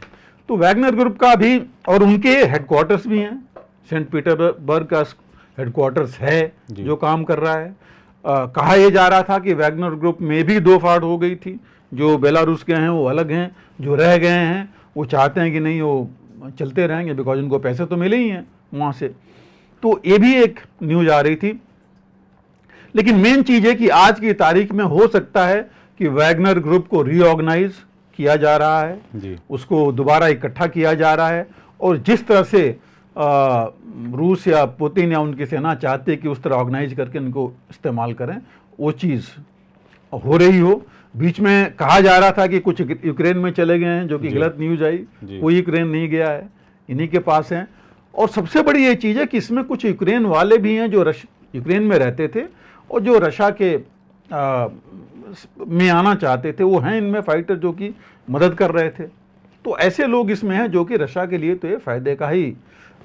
Speaker 2: तो वैगनर ग्रुप का भी, और उनके हेडक्वार्टर्स भी हैं, सेंट पीटर्सबर्ग का हेडक्वार्टर्स है जो काम कर रहा है। कहा यह जा रहा था कि वैगनर ग्रुप में भी दो फाड़ हो गई थी, जो बेलारूस के हैं वो अलग हैं, जो रह गए हैं वो चाहते हैं कि नहीं वो चलते रहेंगे, बिकॉज उनको पैसे तो मिले ही हैं वहाँ से। तो ये भी एक न्यूज आ रही थी। लेकिन मेन चीज़ है कि आज की तारीख में हो सकता है कि वैगनर ग्रुप को रीऑर्गेनाइज किया जा रहा है जी। उसको दोबारा इकट्ठा किया जा रहा है, और जिस तरह से रूस या पुतिन या उनकी सेना चाहते कि उस तरह ऑर्गेनाइज करके इनको इस्तेमाल करें, वो चीज़ हो रही हो। बीच में कहा जा रहा था कि कुछ यूक्रेन में चले गए हैं, जो कि गलत न्यूज आई। कोई यूक्रेन नहीं गया है, इन्हीं के पास हैं। और सबसे बड़ी ये चीज़ है कि इसमें कुछ यूक्रेन वाले भी हैं जो यूक्रेन में रहते थे और जो रशिया के में आना चाहते थे। वो हैं इनमें फाइटर जो कि मदद कर रहे थे। तो ऐसे लोग इसमें हैं जो कि रशिया के लिए तो ये फायदे का ही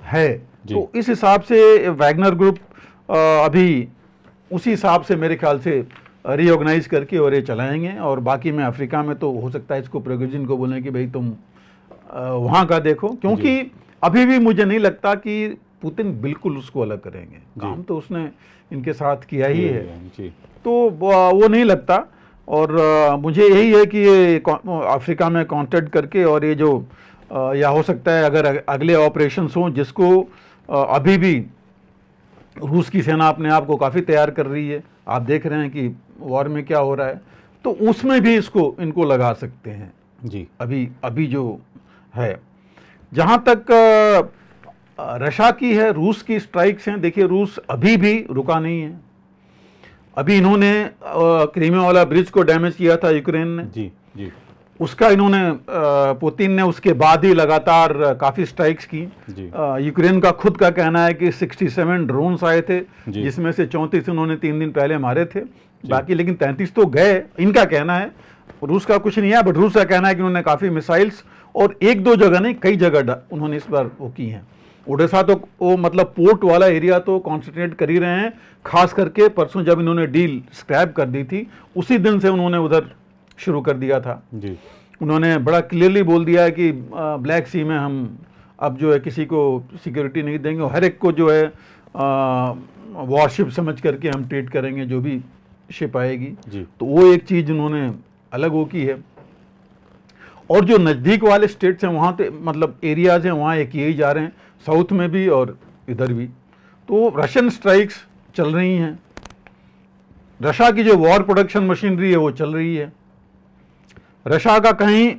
Speaker 2: है। तो इस हिसाब से वैगनर ग्रुप अभी उसी हिसाब से मेरे ख्याल से रीऑर्गेनाइज करके और ये चलाएंगे। और बाकी में अफ्रीका में तो हो सकता है इसको प्रिगोजिन को बोलें कि भाई तुम वहाँ का देखो, क्योंकि अभी भी मुझे नहीं लगता कि पुतिन बिल्कुल उसको अलग करेंगे। काम तो उसने इनके साथ किया ही है, तो वो नहीं लगता। और मुझे यही है कि ये अफ्रीका में कॉन्टैक्ट करके, और ये जो या हो सकता है अगर अगले ऑपरेशंस हों जिसको अभी भी रूस की सेना अपने आप को काफ़ी तैयार कर रही है, आप देख रहे हैं कि वॉर में क्या हो रहा है, तो उसमें भी इनको लगा सकते हैं जी। अभी जो है, जहाँ तक रशिया की है, रूस की स्ट्राइक्स हैं। देखिए रूस अभी भी रुका नहीं है। अभी इन्होंने क्रीमिया वाला ब्रिज को डैमेज किया था यूक्रेन ने जी। उसका इन्होंने पुतिन ने उसके बाद ही लगातार काफ़ी स्ट्राइक्स की। यूक्रेन का खुद का कहना है कि 67 ड्रोन्स आए थे, जिसमें से 34 उन्होंने 3 दिन पहले मारे थे, बाकी लेकिन 33 तो गए, इनका कहना है। रूस का कुछ नहीं है, बट रूस का कहना है कि उन्होंने काफ़ी मिसाइल्स और 1-2 जगह नहीं, कई जगह उन्होंने इस बार वो की हैं। ओडेसा तो वो मतलब पोर्ट वाला एरिया तो कॉन्सेंट्रेट कर ही रहे हैं। खास करके परसों जब इन्होंने डील स्क्रैप कर दी थी, उसी दिन से उन्होंने उधर शुरू कर दिया था जी। उन्होंने बड़ा क्लियरली बोल दिया है कि ब्लैक सी में हम अब जो है किसी को सिक्योरिटी नहीं देंगे, हर एक को जो है वॉरशिप समझ करके हम ट्रीट करेंगे जो भी शिप आएगी जी। तो वो एक चीज़ उन्होंने अलग वो की है। और जो नज़दीक वाले स्टेट्स हैं वहाँ पे मतलब एरियाज हैं, वहाँ ये किए ही जा रहे हैं, साउथ में भी और इधर भी। तो रशियन स्ट्राइक्स चल रही हैं। रशिया की जो वॉर प्रोडक्शन मशीनरी है वो चल रही है। रशिया का कहीं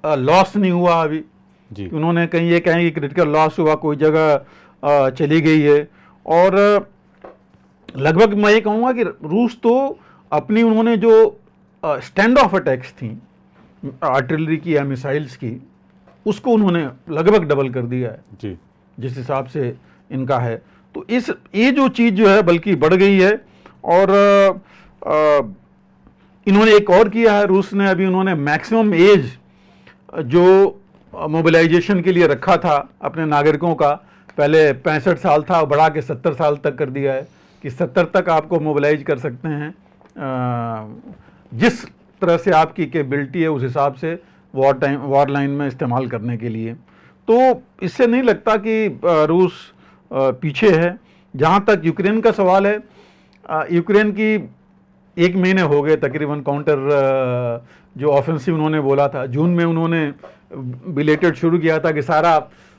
Speaker 2: लॉस नहीं हुआ अभी जी। उन्होंने कहीं ये कहें कि क्रिटिकल लॉस हुआ, कोई जगह चली गई है। और लगभग मैं ये कहूँगा कि रूस तो अपनी उन्होंने जो स्टैंड ऑफ अटैक्स थी आर्टिलरी की या मिसाइल्स की, उसको उन्होंने लगभग डबल कर दिया है जी। जिस हिसाब से इनका है, तो ये जो चीज़ जो है बल्कि बढ़ गई है। और इन्होंने एक और किया है रूस ने, अभी उन्होंने मैक्सिमम एज जो मोबिलाइजेशन के लिए रखा था अपने नागरिकों का, पहले 65 साल था, बढ़ा के 70 साल तक कर दिया है कि 70 तक आपको मोबिलाइज कर सकते हैं। जिस तरह से आपकी कैपेबिलिटी है उस हिसाब से वॉर लाइन में इस्तेमाल करने के लिए। तो इससे नहीं लगता कि रूस पीछे है। जहाँ तक यूक्रेन का सवाल है, यूक्रेन की 1 महीने हो गए तकरीबन काउंटर जो ऑफेंसिव उन्होंने बोला था, जून में उन्होंने बिलेटेड शुरू किया था कि सारा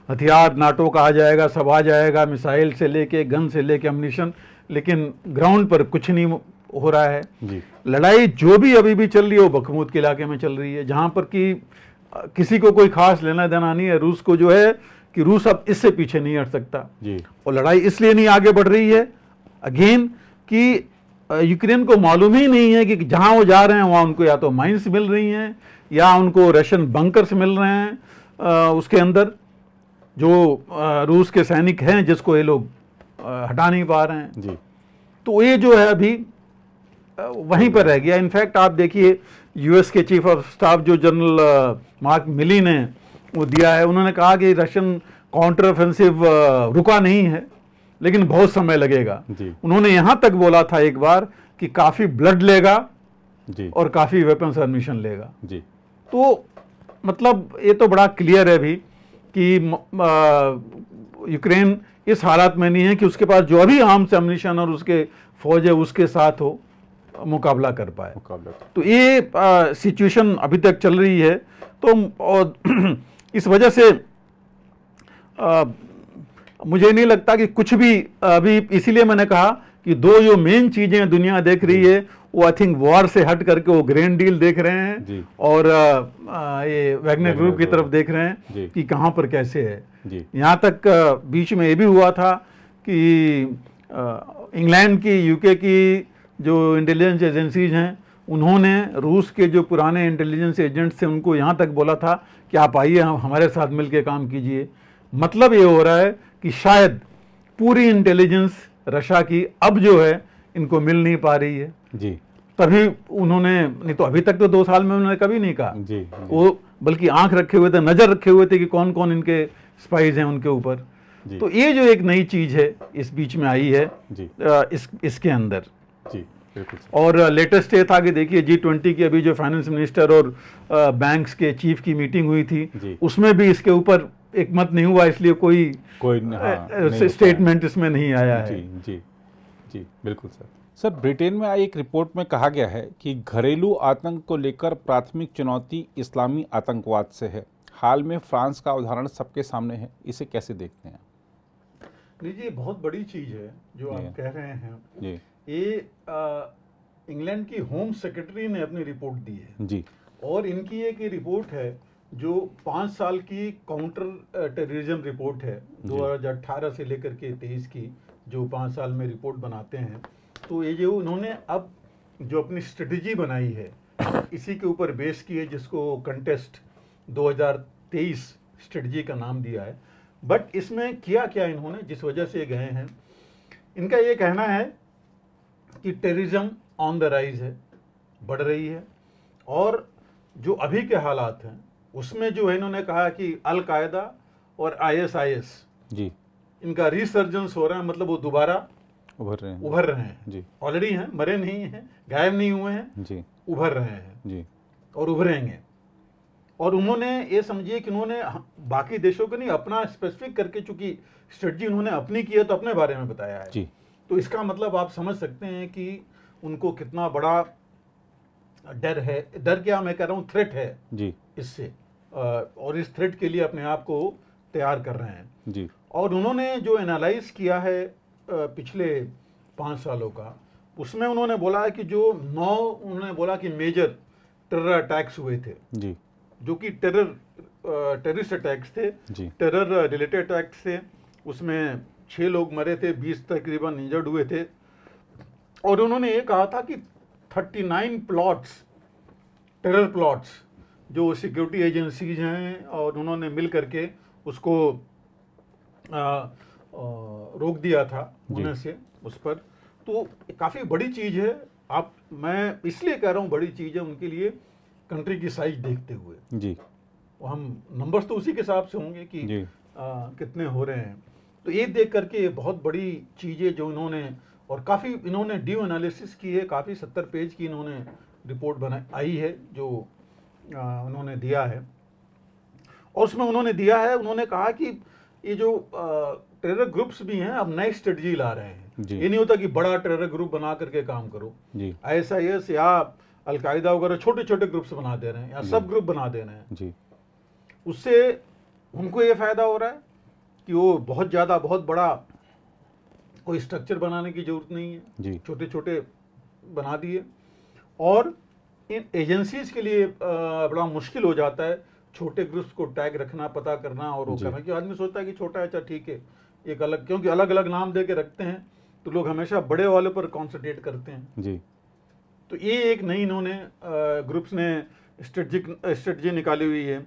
Speaker 2: हथियार नाटो का आ जाएगा, सब आ जाएगा, मिसाइल से लेके गन से लेके अम्यूनिशन, लेकिन ग्राउंड पर कुछ नहीं हो रहा है जी। लड़ाई जो भी अभी भी चल रही है वो बखमूद के इलाके में चल रही है, जहाँ पर कि किसी को कोई खास लेना देना नहीं है। रूस को जो है कि रूस अब इससे पीछे नहीं हट सकता जी। और लड़ाई इसलिए नहीं आगे बढ़ रही है अगेन कि यूक्रेन को मालूम ही नहीं है कि जहाँ वो जा रहे हैं वहाँ उनको या तो माइंस मिल रही हैं या उनको रशियन बंकर्स मिल रहे हैं उसके अंदर जो रूस के सैनिक हैं जिसको ये लोग हटा नहीं पा रहे हैं जी। तो ये जो है अभी वहीं पर रह गया। इनफैक्ट आप देखिए यूएस के चीफ ऑफ स्टाफ जो जनरल मार्क मिली ने वो दिया है, उन्होंने कहा कि रशियन काउंटर ऑफेंसिव रुका नहीं है लेकिन बहुत समय लगेगा जी। उन्होंने यहाँ तक बोला था एक बार कि काफ़ी ब्लड लेगा जी। और काफ़ी वेपन्स एडमिशन लेगा जी। तो मतलब ये तो बड़ा क्लियर है अभी कि यूक्रेन इस हालात में नहीं है कि उसके पास जो अभी आर्म्स एम्यूनिशन और उसके फौज है उसके साथ हो मुकाबला कर पाए। तो ये सिचुएशन अभी तक चल रही है। तो और इस वजह से मुझे नहीं लगता कि कुछ भी अभी, इसीलिए मैंने कहा कि दो जो मेन चीजें दुनिया देख रही है वो आई थिंक वॉर से हट करके वो ग्रेन डील देख रहे हैं और ये वैगनर ग्रुप की तरफ देख रहे हैं कि कहाँ पर कैसे है। यहाँ तक बीच में ये भी हुआ था कि इंग्लैंड की, यूके की जो इंटेलिजेंस एजेंसीज हैं उन्होंने रूस के जो पुराने इंटेलिजेंस एजेंट्स थे उनको यहाँ तक बोला था कि आप आइए हमारे साथ मिलकर काम कीजिए। मतलब ये हो रहा है कि शायद पूरी इंटेलिजेंस रशिया की अब जो है इनको मिल नहीं पा रही है जी। तभी उन्होंने, नहीं तो अभी तक तो 2 साल में उन्होंने कभी नहीं कहा जी। वो बल्कि आंख रखे हुए थे, नजर रखे हुए थे कि कौन कौन इनके स्पाइज हैं उनके ऊपर। तो ये जो एक नई चीज है इस बीच में आई है जी। इसके अंदर जी। और लेटेस्ट ये था कि देखिए G20 की अभी जो फाइनेंस मिनिस्टर और बैंक्स के चीफ की मीटिंग हुई थी उसमें भी इसके ऊपर एक मत नहीं हुआ, इसलिए कोई स्टेटमेंट इसमें नहीं आया है
Speaker 1: जी जी जी। बिल्कुल सर, ब्रिटेन में आई एक रिपोर्ट में कहा गया है कि घरेलू आतंक को लेकर प्राथमिक चुनौती इस्लामी आतंकवाद से है। हाल में फ्रांस का उदाहरण सबके सामने है, इसे कैसे देखते हैं?
Speaker 2: जी, बहुत बड़ी चीज है जो आप कह रहे हैं। ये इंग्लैंड की होम सेक्रेटरी ने अपनी रिपोर्ट दी है जी। और इनकी एक रिपोर्ट है जो 5 साल की काउंटर टेररिज्म रिपोर्ट है 2018 से लेकर के 23 की, जो 5 साल में रिपोर्ट बनाते हैं। तो ये जो उन्होंने अब जो अपनी स्ट्रेटजी बनाई है इसी के ऊपर बेस की है, जिसको कंटेस्ट 2023 स्ट्रेटजी का नाम दिया है। बट इसमें किया क्या इन्होंने, जिस वजह से गए हैं, इनका ये कहना है कि टेररिज्म ऑन द राइज है, बढ़ रही है। और जो अभी के हालात हैं उसमें जो है इन्होंने कहा कि अल कायदा और ISIS जी, इनका रिसर्जेंस हो रहा है, मतलब वो दोबारा उभर रहे हैं जी। ऑलरेडी हैं, मरे नहीं हैं, गायब नहीं हुए हैं जी, उभर रहे हैं जी और उभरेंगे। और उन्होंने ये समझिए कि उन्होंने बाकी देशों को नहीं, अपना स्पेसिफिक करके, चूंकि स्ट्रेटजी उन्होंने अपनी की है तो अपने बारे में बताया है जी। तो इसका मतलब आप समझ सकते हैं कि उनको कितना बड़ा डर है। डर क्या, मैं कह रहा हूँ थ्रेट है जी इससे, और इस थ्रेट के लिए अपने आप को तैयार कर रहे हैं जी। और उन्होंने जो एनालाइज किया है पिछले 5 सालों का, उसमें उन्होंने बोला है कि जो 9 उन्होंने बोला कि मेजर टेरर अटैक्स हुए थे जी, जो कि टेररिस्ट अटैक्स थे जी, टेरर रिलेटेड अटैक्स थे। उसमें 6 लोग मरे थे, 20 तकरीबन इंजर्ड हुए थे। और उन्होंने ये कहा था कि 39 प्लॉट्स, टेरर प्लॉट्स, जो सिक्योरिटी एजेंसीज हैं और उन्होंने मिल करके उसको रोक दिया था होने से उस पर। तो काफ़ी बड़ी चीज़ है। आप, मैं इसलिए कह रहा हूँ बड़ी चीज़ है उनके लिए, कंट्री की साइज देखते हुए जी। हम नंबर्स तो उसी के हिसाब से होंगे कि कितने हो रहे हैं। तो ये देख करके बहुत बड़ी चीज़ें जो इन्होंने, और काफ़ी इन्होंने ड्यू एनालिसिस की है, काफ़ी 70 पेज की इन्होंने रिपोर्ट आई है जो उन्होंने दिया है। और उसमें उन्होंने दिया है, उन्होंने कहा कि ये जो टेरर ग्रुप्स भी हैं अब नई स्ट्रेटजी ला रहे हैं। ये नहीं होता कि बड़ा टेरर ग्रुप बना करके काम करो, ISIS या अलकायदा वगैरह छोटे छोटे ग्रुप्स बना दे रहे हैं या सब ग्रुप बना दे रहे हैं जी। उससे उनको ये फायदा हो रहा है कि वो बहुत ज़्यादा, बहुत बड़ा कोई स्ट्रक्चर बनाने की जरूरत नहीं है जी, छोटे छोटे बना दिए। और इन एजेंसीज के लिए बड़ा मुश्किल हो जाता है छोटे ग्रुप्स को टैग रखना, पता करना और वो करना। कि आदमी सोचता है कि छोटा है, अच्छा ठीक है, एक अलग, क्योंकि अलग अलग नाम दे के रखते हैं तो लोग हमेशा बड़े वाले पर कॉन्सेंट्रेट करते हैं जी। तो ये एक नई इन्होंने ग्रुप्स ने स्ट्रेटजी निकाली हुई है।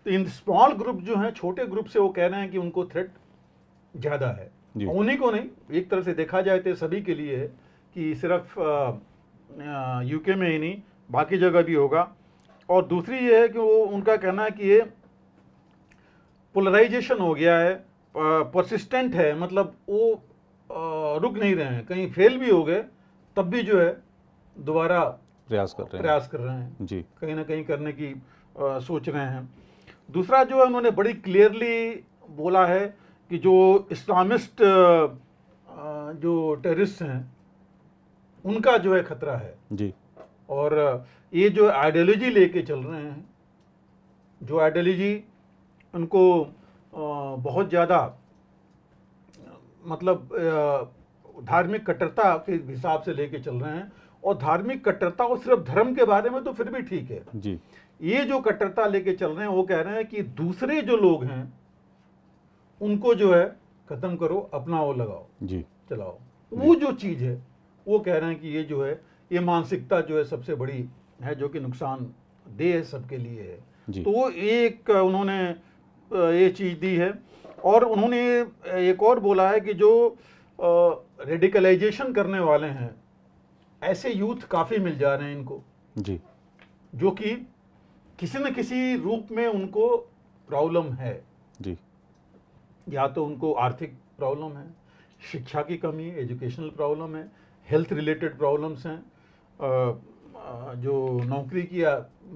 Speaker 2: तो इन स्मॉल ग्रुप जो हैं, छोटे ग्रुप से, वो कह रहे हैं कि उनको थ्रेट ज़्यादा है। उन्हीं को नहीं, एक तरह से देखा जाए तो सभी के लिए है कि सिर्फ UK में ही नहीं बाकी जगह भी होगा। और दूसरी ये है कि वो, उनका कहना है कि ये पोलराइजेशन हो गया है, परसिस्टेंट है, मतलब वो रुक नहीं रहे हैं, कहीं फेल भी हो गए तब भी जो है दोबारा प्रयास कर रहे हैं जी, कहीं ना कहीं करने की सोच रहे हैं। दूसरा जो है, उन्होंने बड़ी क्लियरली बोला है कि जो इस्लामिस्ट जो टेररिस्ट हैं उनका जो है खतरा है जी। और ये जो आइडियोलॉजी लेके चल रहे हैं, जो आइडियोलॉजी उनको बहुत ज़्यादा मतलब धार्मिक कट्टरता के हिसाब से लेके चल रहे हैं। और धार्मिक कट्टरता और सिर्फ धर्म के बारे में तो फिर भी ठीक है
Speaker 1: जी।
Speaker 2: ये जो कट्टरता लेके चल रहे हैं वो कह रहे हैं कि दूसरे जो लोग हैं उनको जो है खत्म करो, अपना वो लगाओ जी, चलाओ। वो जो चीज है वो कह रहे हैं कि ये जो है ये मानसिकता जो है सबसे बड़ी है जो कि नुकसानदेह सबके लिए है। तो वो एक उन्होंने ये चीज दी है। और उन्होंने एक और बोला है कि जो रेडिकलाइजेशन करने वाले हैं ऐसे यूथ काफी मिल जा रहे हैं इनको जी, जो कि किसी न किसी रूप में उनको प्रॉब्लम है जी। या तो उनको आर्थिक प्रॉब्लम है, शिक्षा की कमी, एजुकेशनल प्रॉब्लम है, हेल्थ रिलेटेड प्रॉब्लम्स हैं, जो नौकरी की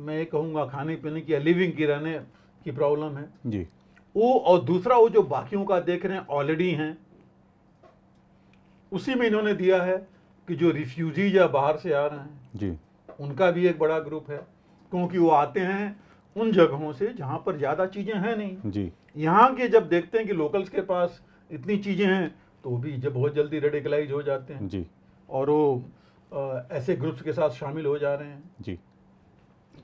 Speaker 2: मैं कहूँगा खाने पीने की या लिविंग की रहने की प्रॉब्लम है जी वो। और दूसरा वो जो बाकियों का देख रहे हैं ऑलरेडी हैं, उसी में इन्होंने दिया है कि जो रिफ्यूजीज या बाहर से आ रहे हैं जी उनका भी एक बड़ा ग्रुप है, क्योंकि वो आते हैं उन जगहों से जहां पर ज्यादा चीजें हैं नहीं जी। यहाँ के जब देखते हैं कि लोकल्स के पास इतनी चीजें हैं तो भी जब बहुत जल्दी रेडिकलाइज हो जाते हैं जी, और वो ऐसे ग्रुप्स के साथ शामिल हो जा रहे हैं जी।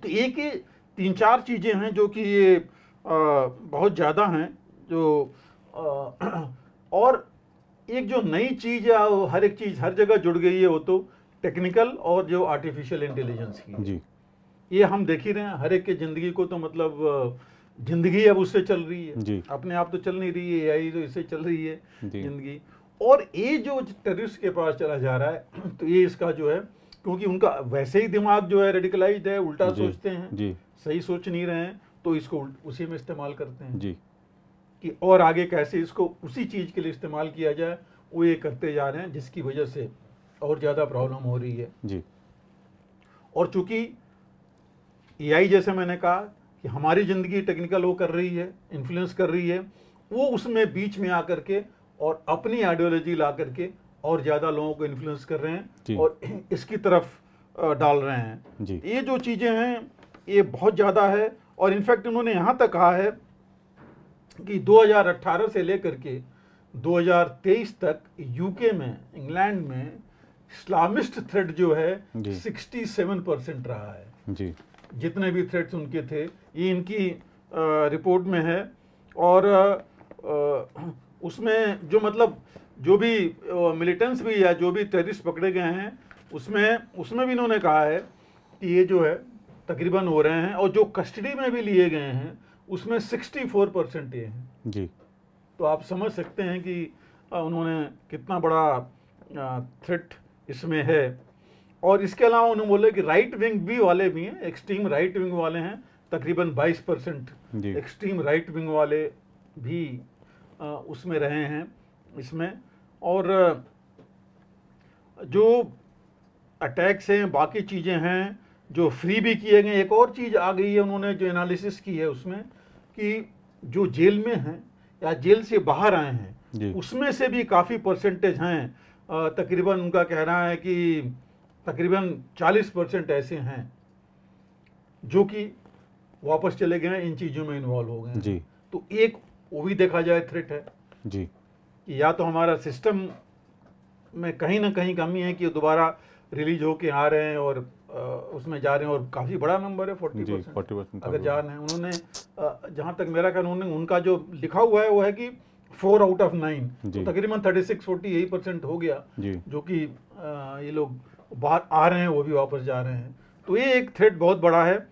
Speaker 2: तो एक ही 3-4 चीजें हैं जो कि ये बहुत ज्यादा हैं जो और एक जो नई चीज है हर एक चीज हर जगह जुड़ गई है वो तो टेक्निकल और जो आर्टिफिशियल इंटेलिजेंस की जी। ये हम देख ही रहे हैं हर एक की जिंदगी को, तो मतलब जिंदगी अब उससे चल रही है जी। अपने आप तो चल नहीं रही है, एआई तो इससे चल रही है जिंदगी। और ये जो टेररिस्ट के पास चला जा रहा है तो ये इसका जो है, क्योंकि उनका वैसे ही दिमाग जो है रेडिकलाइज्ड है, उल्टा सोचते हैं जी। सही सोच नहीं रहे हैं, तो इसको उसी में इस्तेमाल करते हैं जी। कि और आगे कैसे इसको उसी चीज के लिए इस्तेमाल किया जाए वो ये करते जा रहे हैं, जिसकी वजह से और ज्यादा प्रॉब्लम हो रही है जी। और चूंकि एआई जैसे मैंने कहा कि हमारी जिंदगी टेक्निकल वो कर रही है, इन्फ्लुएंस कर रही है, वो उसमें बीच में आकर के और अपनी आइडियोलॉजी ला करके और ज्यादा लोगों को इन्फ्लुएंस कर रहे हैं और इसकी तरफ डाल रहे हैं जी। ये जो चीजें हैं ये बहुत ज्यादा है। और इनफैक्ट उन्होंने यहां तक कहा है कि 2018 से लेकर के 2023 तक यूके में, इंग्लैंड में इस्लामिस्ट थ्रेट जो है 67% रहा है जी। जितने भी थ्रेट्स उनके थे ये इनकी रिपोर्ट में है। और उसमें जो मतलब जो भी मिलिटेंट्स भी या जो भी टेररिस्ट पकड़े गए हैं उसमें भी इन्होंने कहा है कि ये जो है तकरीबन हो रहे हैं, और जो कस्टडी में भी लिए गए हैं उसमें 64% ये हैं जी। तो आप समझ सकते हैं कि उन्होंने कितना बड़ा थ्रेट इसमें है। और इसके अलावा उन्होंने बोले कि राइट विंग भी वाले भी हैं, एक्सट्रीम राइट विंग वाले हैं तकरीबन 22%, एक्सट्रीम राइट विंग वाले भी उसमें रहे हैं इसमें। और जो अटैक्स हैं, बाकी चीज़ें हैं जो फ्री भी किए गए। एक और चीज़ आ गई है, उन्होंने जो एनालिसिस की है उसमें कि जो जेल में हैं या जेल से बाहर आए हैं उसमें से भी काफ़ी परसेंटेज हैं, तकरीबन उनका कहना है कि तकरीबन 40% ऐसे हैं जो कि वापस चले गए हैं, इन चीज़ों में इन्वॉल्व हो गए जी। तो एक वो भी देखा जाए थ्रेट है जी कि या तो हमारा सिस्टम में कहीं ना कहीं कमी है कि दोबारा रिलीज होके आ रहे हैं और उसमें जा रहे हैं, और काफ़ी बड़ा नंबर है 40% अगर जा रहे हैं। उन्होंने जहाँ तक मेरा ख्याल उनका जो लिखा हुआ है वो है कि 4 out of 9, तो तकरीबन 36-40% हो गया जो कि ये लोग बाहर आ रहे हैं, वो भी वापस जा रहे हैं। तो ये एक थ्रेट बहुत बड़ा है।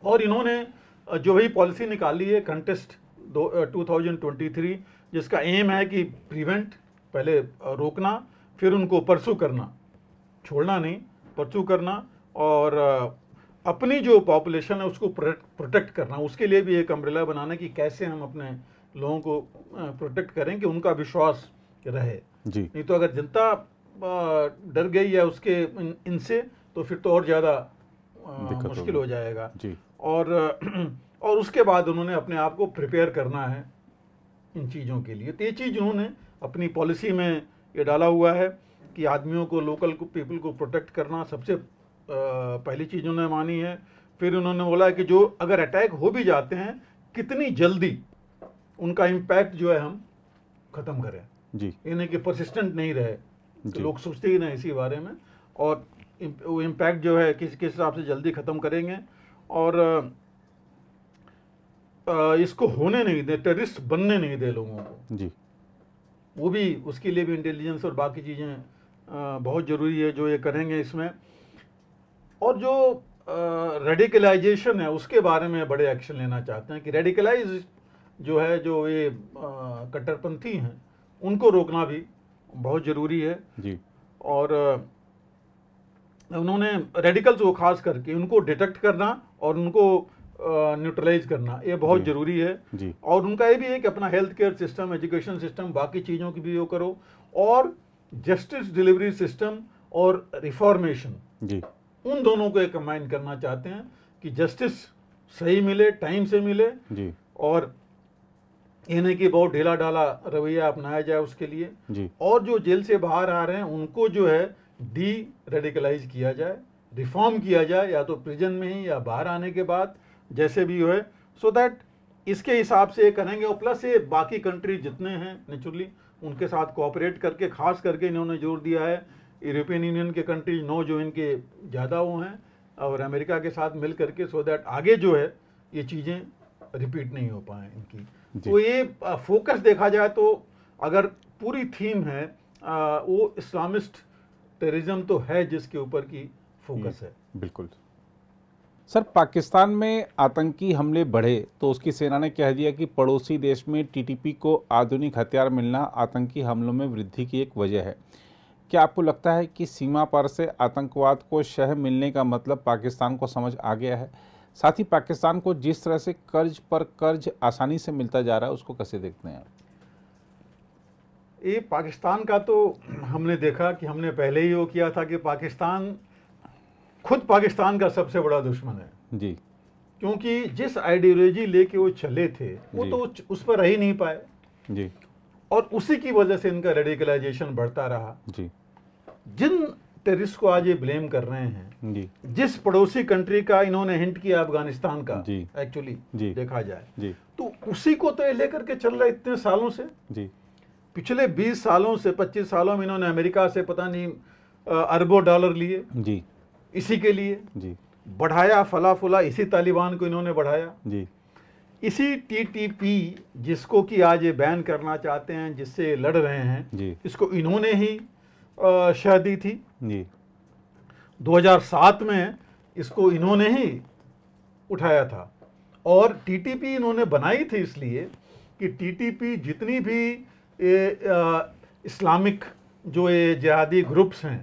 Speaker 2: और इन्होंने जो भी पॉलिसी निकाली है कंटेस्ट 2023, जिसका एम है कि प्रिवेंट, पहले रोकना, फिर उनको परसू करना, छोड़ना नहीं, परसू करना, और अपनी जो पॉपुलेशन है उसको प्रोटेक्ट करना। उसके लिए भी एक अम्ब्रेला बनाना कि कैसे हम अपने लोगों को प्रोटेक्ट करें कि उनका विश्वास रहे जी। नहीं तो अगर जनता डर गई है उसके इनसे तो फिर तो और ज़्यादा मुश्किल हो जाएगा जी। और उसके बाद उन्होंने अपने आप को प्रिपेयर करना है इन चीज़ों के लिए। तो ये चीज़ उन्होंने अपनी पॉलिसी में ये डाला हुआ है कि आदमियों को, लोकल को, पीपल को प्रोटेक्ट करना सबसे पहली चीज़ उन्होंने मानी है। फिर उन्होंने बोला कि जो अगर अटैक हो भी जाते हैं कितनी जल्दी उनका इम्पैक्ट जो है हम ख़त्म करें
Speaker 1: जी,
Speaker 2: यानी कि परसिस्टेंट नहीं रहे, तो लोग सोचते ही नहीं इसी बारे में, और वो इम्पैक्ट जो है किस हिसाब से जल्दी ख़त्म करेंगे और इसको होने नहीं दे, टेररिस्ट बनने नहीं दे लोगों को
Speaker 1: जी।
Speaker 2: वो भी, उसके लिए भी इंटेलिजेंस और बाकी चीज़ें बहुत ज़रूरी है जो ये करेंगे इसमें। और जो रेडिकलाइजेशन है उसके बारे में बड़े एक्शन लेना चाहते हैं कि रेडिकलाइज जो है, जो ये कट्टरपंथी हैं, उनको रोकना भी बहुत ज़रूरी है
Speaker 1: जी।
Speaker 2: और उन्होंने रेडिकल्स को खास करके उनको डिटेक्ट करना और उनको न्यूट्रलाइज करना, ये बहुत ज़रूरी है
Speaker 1: जी।
Speaker 2: और उनका ये भी है कि अपना health care system, education system, बाकी चीज़ों की भी वो करो, और जस्टिस डिलीवरी सिस्टम और रिफॉर्मेशन
Speaker 1: जी,
Speaker 2: उन दोनों को एक कंबाइन करना चाहते हैं कि जस्टिस सही मिले, टाइम से मिले
Speaker 1: जी,
Speaker 2: और ये नहीं कि बहुत ढीला ढाला रवैया अपनाया जाए उसके लिए
Speaker 1: जी। और
Speaker 2: जो जेल से बाहर आ रहे हैं उनको जो है डी रेडिकलाइज किया जाए, रिफॉर्म किया जाए, या तो प्रिजन में ही या बाहर आने के बाद, जैसे भी है, सो दैट इसके हिसाब से करेंगे। और प्लस ये बाकी कंट्री जितने हैं नेचुरली उनके साथ कोऑपरेट करके, खास करके इन्होंने जोर दिया है यूरोपियन यूनियन के कंट्रीज 9 जो इनके ज़्यादा वो हैं और अमेरिका के साथ मिल करके, सो दैट आगे जो है ये चीज़ें रिपीट नहीं हो पाए इनकी। तो ये फोकस देखा जाए तो अगर पूरी थीम है वो इस्लामिस्ट टेररिज्म तो है जिसके ऊपर की फोकस है।
Speaker 1: बिल्कुल सर। पाकिस्तान में आतंकी हमले बढ़े तो उसकी सेना ने कह दिया कि पड़ोसी देश में टीटीपी को आधुनिक हथियार मिलना आतंकी हमलों में वृद्धि की एक वजह है। क्या आपको लगता है कि सीमा पार से आतंकवाद को शह मिलने का मतलब पाकिस्तान को समझ आ गया है? साथ ही पाकिस्तान को जिस तरह से कर्ज पर कर्ज आसानी से मिलता जा रहा है उसको कैसे देखते हैं?
Speaker 2: ये पाकिस्तान का तो हमने देखा कि हमने पहले ही वो किया था कि पाकिस्तान खुद पाकिस्तान का सबसे बड़ा दुश्मन है
Speaker 1: जी,
Speaker 2: क्योंकि जिस आइडियोलॉजी लेके वो चले थे वो तो उस पर रह ही नहीं पाए
Speaker 1: जी,
Speaker 2: और उसी की वजह से इनका रेडिकलाइजेशन बढ़ता रहा
Speaker 1: जी।
Speaker 2: जिन टेररिस्ट को आज ये ब्लेम कर रहे हैं
Speaker 1: जी,
Speaker 2: जिस पड़ोसी कंट्री का इन्होंने हिंट किया, अफगानिस्तान का,
Speaker 1: जी,
Speaker 2: एक्चुअली
Speaker 1: देखा
Speaker 2: जाए
Speaker 1: जी,
Speaker 2: तो उसी को तो ये लेकर के चल रहा है इतने सालों से।
Speaker 1: जी,
Speaker 2: पिछले 20 सालों से 25 सालों में इन्होंने अमेरिका से पता नहीं अरबों डॉलर लिए
Speaker 1: जी,
Speaker 2: इसी के लिए,
Speaker 1: जी,
Speaker 2: बढ़ाया फला फुला, इसी तालिबान को इन्होंने बढ़ाया,
Speaker 1: जी,
Speaker 2: इसी टीटीपी जिसको कि आज ये बैन करना चाहते हैं, जिससे लड़ रहे हैं
Speaker 1: जी,
Speaker 2: इसको इन्होंने ही शह दी थी
Speaker 1: जी,
Speaker 2: 2007 में इसको इन्होंने ही उठाया था और टीटीपी इन्होंने बनाई थी इसलिए कि टीटीपी जितनी भी इस्लामिक जो ये जिहादी ग्रुप्स हैं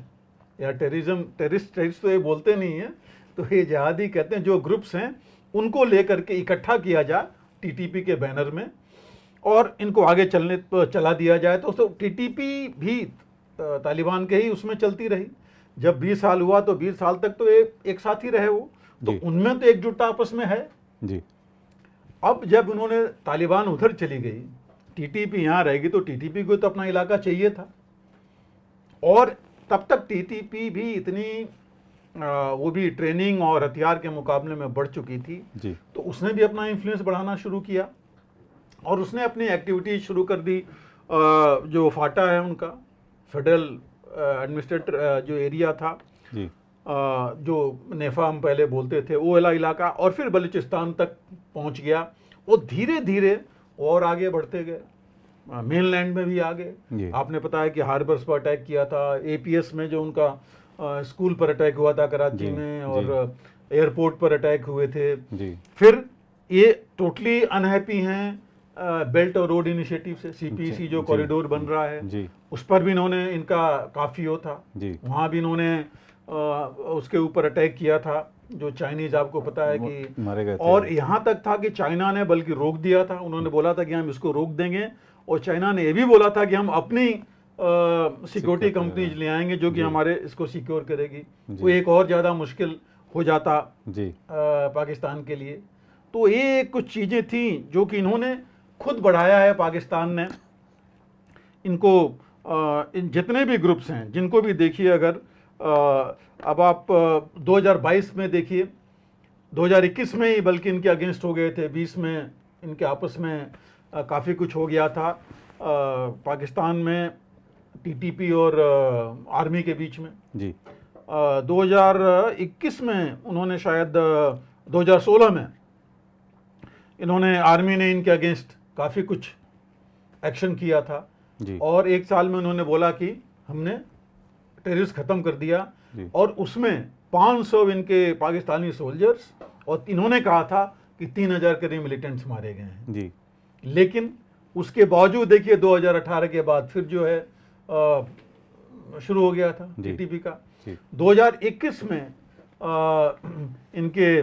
Speaker 2: या टेररिस्ट तो ये बोलते नहीं हैं, तो ये जिहादी कहते हैं, जो ग्रुप्स हैं उनको लेकर के इकट्ठा किया जाए टीटीपी के बैनर में और इनको आगे चला दिया जाए। तो टीटीपी भी तालिबान के ही उसमें चलती रही। जब 20 साल हुआ तो 20 साल तक तो एक साथ ही रहे वो, तो उनमें तो एकजुटता आपस में है
Speaker 1: जी।
Speaker 2: अब जब उन्होंने तालिबान उधर चली गई, टीटीपी यहाँ रहेगी, तो टीटीपी को तो अपना इलाका चाहिए था और तब तक टीटीपी भी इतनी वो भी ट्रेनिंग और हथियार के मुकाबले में बढ़ चुकी थी
Speaker 1: जी।
Speaker 2: तो उसने भी अपना इन्फ्लुएंस बढ़ाना शुरू किया और उसने अपनी एक्टिविटीज शुरू कर दी। जो फाटा है उनका फेडरल एडमिनिस्ट्रेटर जो एरिया था
Speaker 1: जी।
Speaker 2: जो नेफा हम पहले बोलते थे, वो वाला इलाका, और फिर बलूचिस्तान तक पहुंच गया। वो धीरे धीरे और आगे बढ़ते गए, मेनलैंड में भी आ गए। आपने पता है कि हार्बर्स पर अटैक किया था, एपीएस में जो उनका स्कूल पर अटैक हुआ था कराची में, और एयरपोर्ट पर अटैक हुए थे जी। फिर ये टोटली अनहैप्पी हैं बेल्ट और रोड इनिशिएटिव से, सीपीसी जो कॉरिडोर बन रहा है जी। उस पर भी इन्होंने, इनका काफ़ी वो था, वहाँ भी इन्होंने उसके ऊपर अटैक किया था, जो चाइनीज आपको पता है कि मारे गए थे। और यहाँ तक था कि चाइना ने बल्कि रोक दिया था, उन्होंने बोला था कि हम इसको रोक देंगे, और चाइना ने ये भी बोला था कि हम अपनी सिक्योरिटी कंपनीज ले आएंगे जो कि हमारे इसको सिक्योर करेगी। वो एक और ज़्यादा मुश्किल हो जाता जी पाकिस्तान के लिए। तो ये कुछ चीज़ें थी जो कि इन्होंने खुद बढ़ाया है पाकिस्तान ने। इनको इन जितने भी ग्रुप्स हैं जिनको भी देखिए, अगर अब आप 2022 में देखिए, 2021 में ही बल्कि इनके अगेंस्ट हो गए थे, 20 में इनके आपस में काफ़ी कुछ हो गया था पाकिस्तान में टीटीपी और आर्मी के बीच में
Speaker 1: जी।
Speaker 2: 2021 में उन्होंने शायद 2016 में इन्होंने आर्मी ने इनके अगेंस्ट काफ़ी कुछ एक्शन किया था
Speaker 1: जी।
Speaker 2: और 1 साल में उन्होंने बोला कि हमने टेररिस्ट ख़त्म कर दिया और उसमें 500 इनके पाकिस्तानी सोल्जर्स और इन्होंने कहा था कि 3000 करीब मिलिटेंट्स मारे गए हैं
Speaker 1: जी।
Speaker 2: लेकिन उसके बावजूद देखिए 2018 के बाद फिर जो है शुरू हो गया था टीटीपी का। 2021 में इनके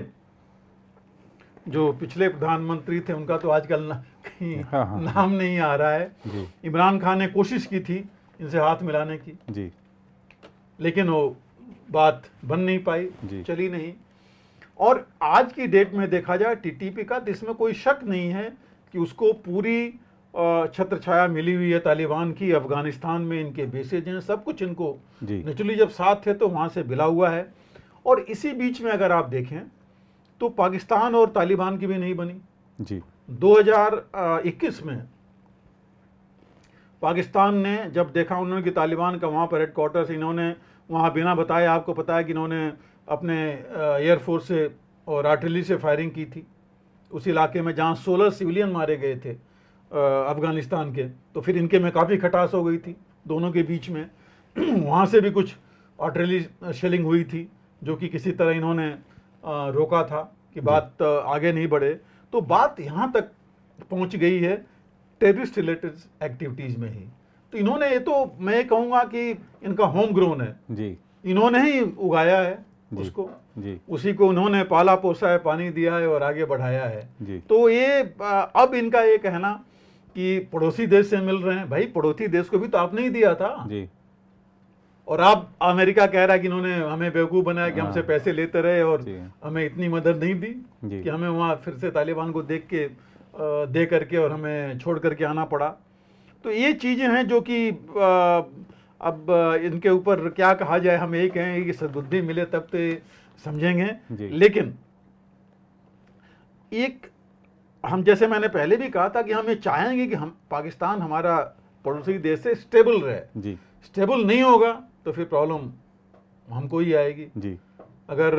Speaker 2: जो पिछले प्रधानमंत्री थे उनका तो आजकल कहीं नाम नहीं आ रहा है। इमरान खान ने कोशिश की थी इनसे हाथ मिलाने की
Speaker 1: जी।
Speaker 2: लेकिन वो बात बन नहीं पाई, चली नहीं। और आज की डेट में देखा जाए टीटीपी का, तो इसमें कोई शक नहीं है कि उसको पूरी छत्र छाया मिली हुई है तालिबान की। अफगानिस्तान में इनके बेसेज हैं, सब कुछ इनको नेचुरली जब साथ थे तो वहाँ से मिला हुआ है। और इसी बीच में अगर आप देखें तो पाकिस्तान और तालिबान की भी नहीं बनी
Speaker 1: जी।
Speaker 2: 2021 में पाकिस्तान ने जब देखा उन्होंने कि तालिबान का वहाँ पर हेडक्वार्टर्स, इन्होंने वहाँ बिना बताए, आपको पता है कि इन्होंने अपने एयरफोर्स से और आर्टिलरी से फायरिंग की थी उस इलाके में जहाँ 16 सिविलियन मारे गए थे अफगानिस्तान के। तो फिर इनके में काफ़ी खटास हो गई थी दोनों के बीच में। वहाँ से भी कुछ आर्टिलरी शेलिंग हुई थी जो कि किसी तरह इन्होंने रोका था कि बात आगे नहीं बढ़े। तो बात यहाँ तक पहुँच गई है टेररिस्ट रिलेटेड एक्टिविटीज़ में ही। तो इन्होंने, ये तो मैं कहूँगा कि इनका होम ग्रोन है जी। इन्होंने ही उगाया है उसको जी। उसी को उन्होंने पाला पोसा है, पानी दिया है और आगे बढ़ाया है जी। तो ये अब इनका ये कहना कि पड़ोसी देश से मिल रहे हैं, भाई पड़ोसी देश को भी तो आपने ही दिया था जी। और आप, अमेरिका कह रहा है कि इन्होंने हमें बेवकूफ़ बनाया कि हमसे पैसे लेते रहे और हमें इतनी मदद नहीं दी कि हमें वहाँ फिर से तालिबान को दे करके और हमें छोड़ करके आना पड़ा। तो ये चीज़ें हैं जो कि अब इनके ऊपर क्या कहा जाए। हम यही कहें कि सद्बुद्धि मिले तब तो समझेंगे। लेकिन एक, हम जैसे मैंने पहले भी कहा था कि हम ये चाहेंगे कि हम पाकिस्तान हमारा पड़ोसी देश से स्टेबल रहे जी। स्टेबल नहीं होगा तो फिर प्रॉब्लम हमको ही आएगी जी। अगर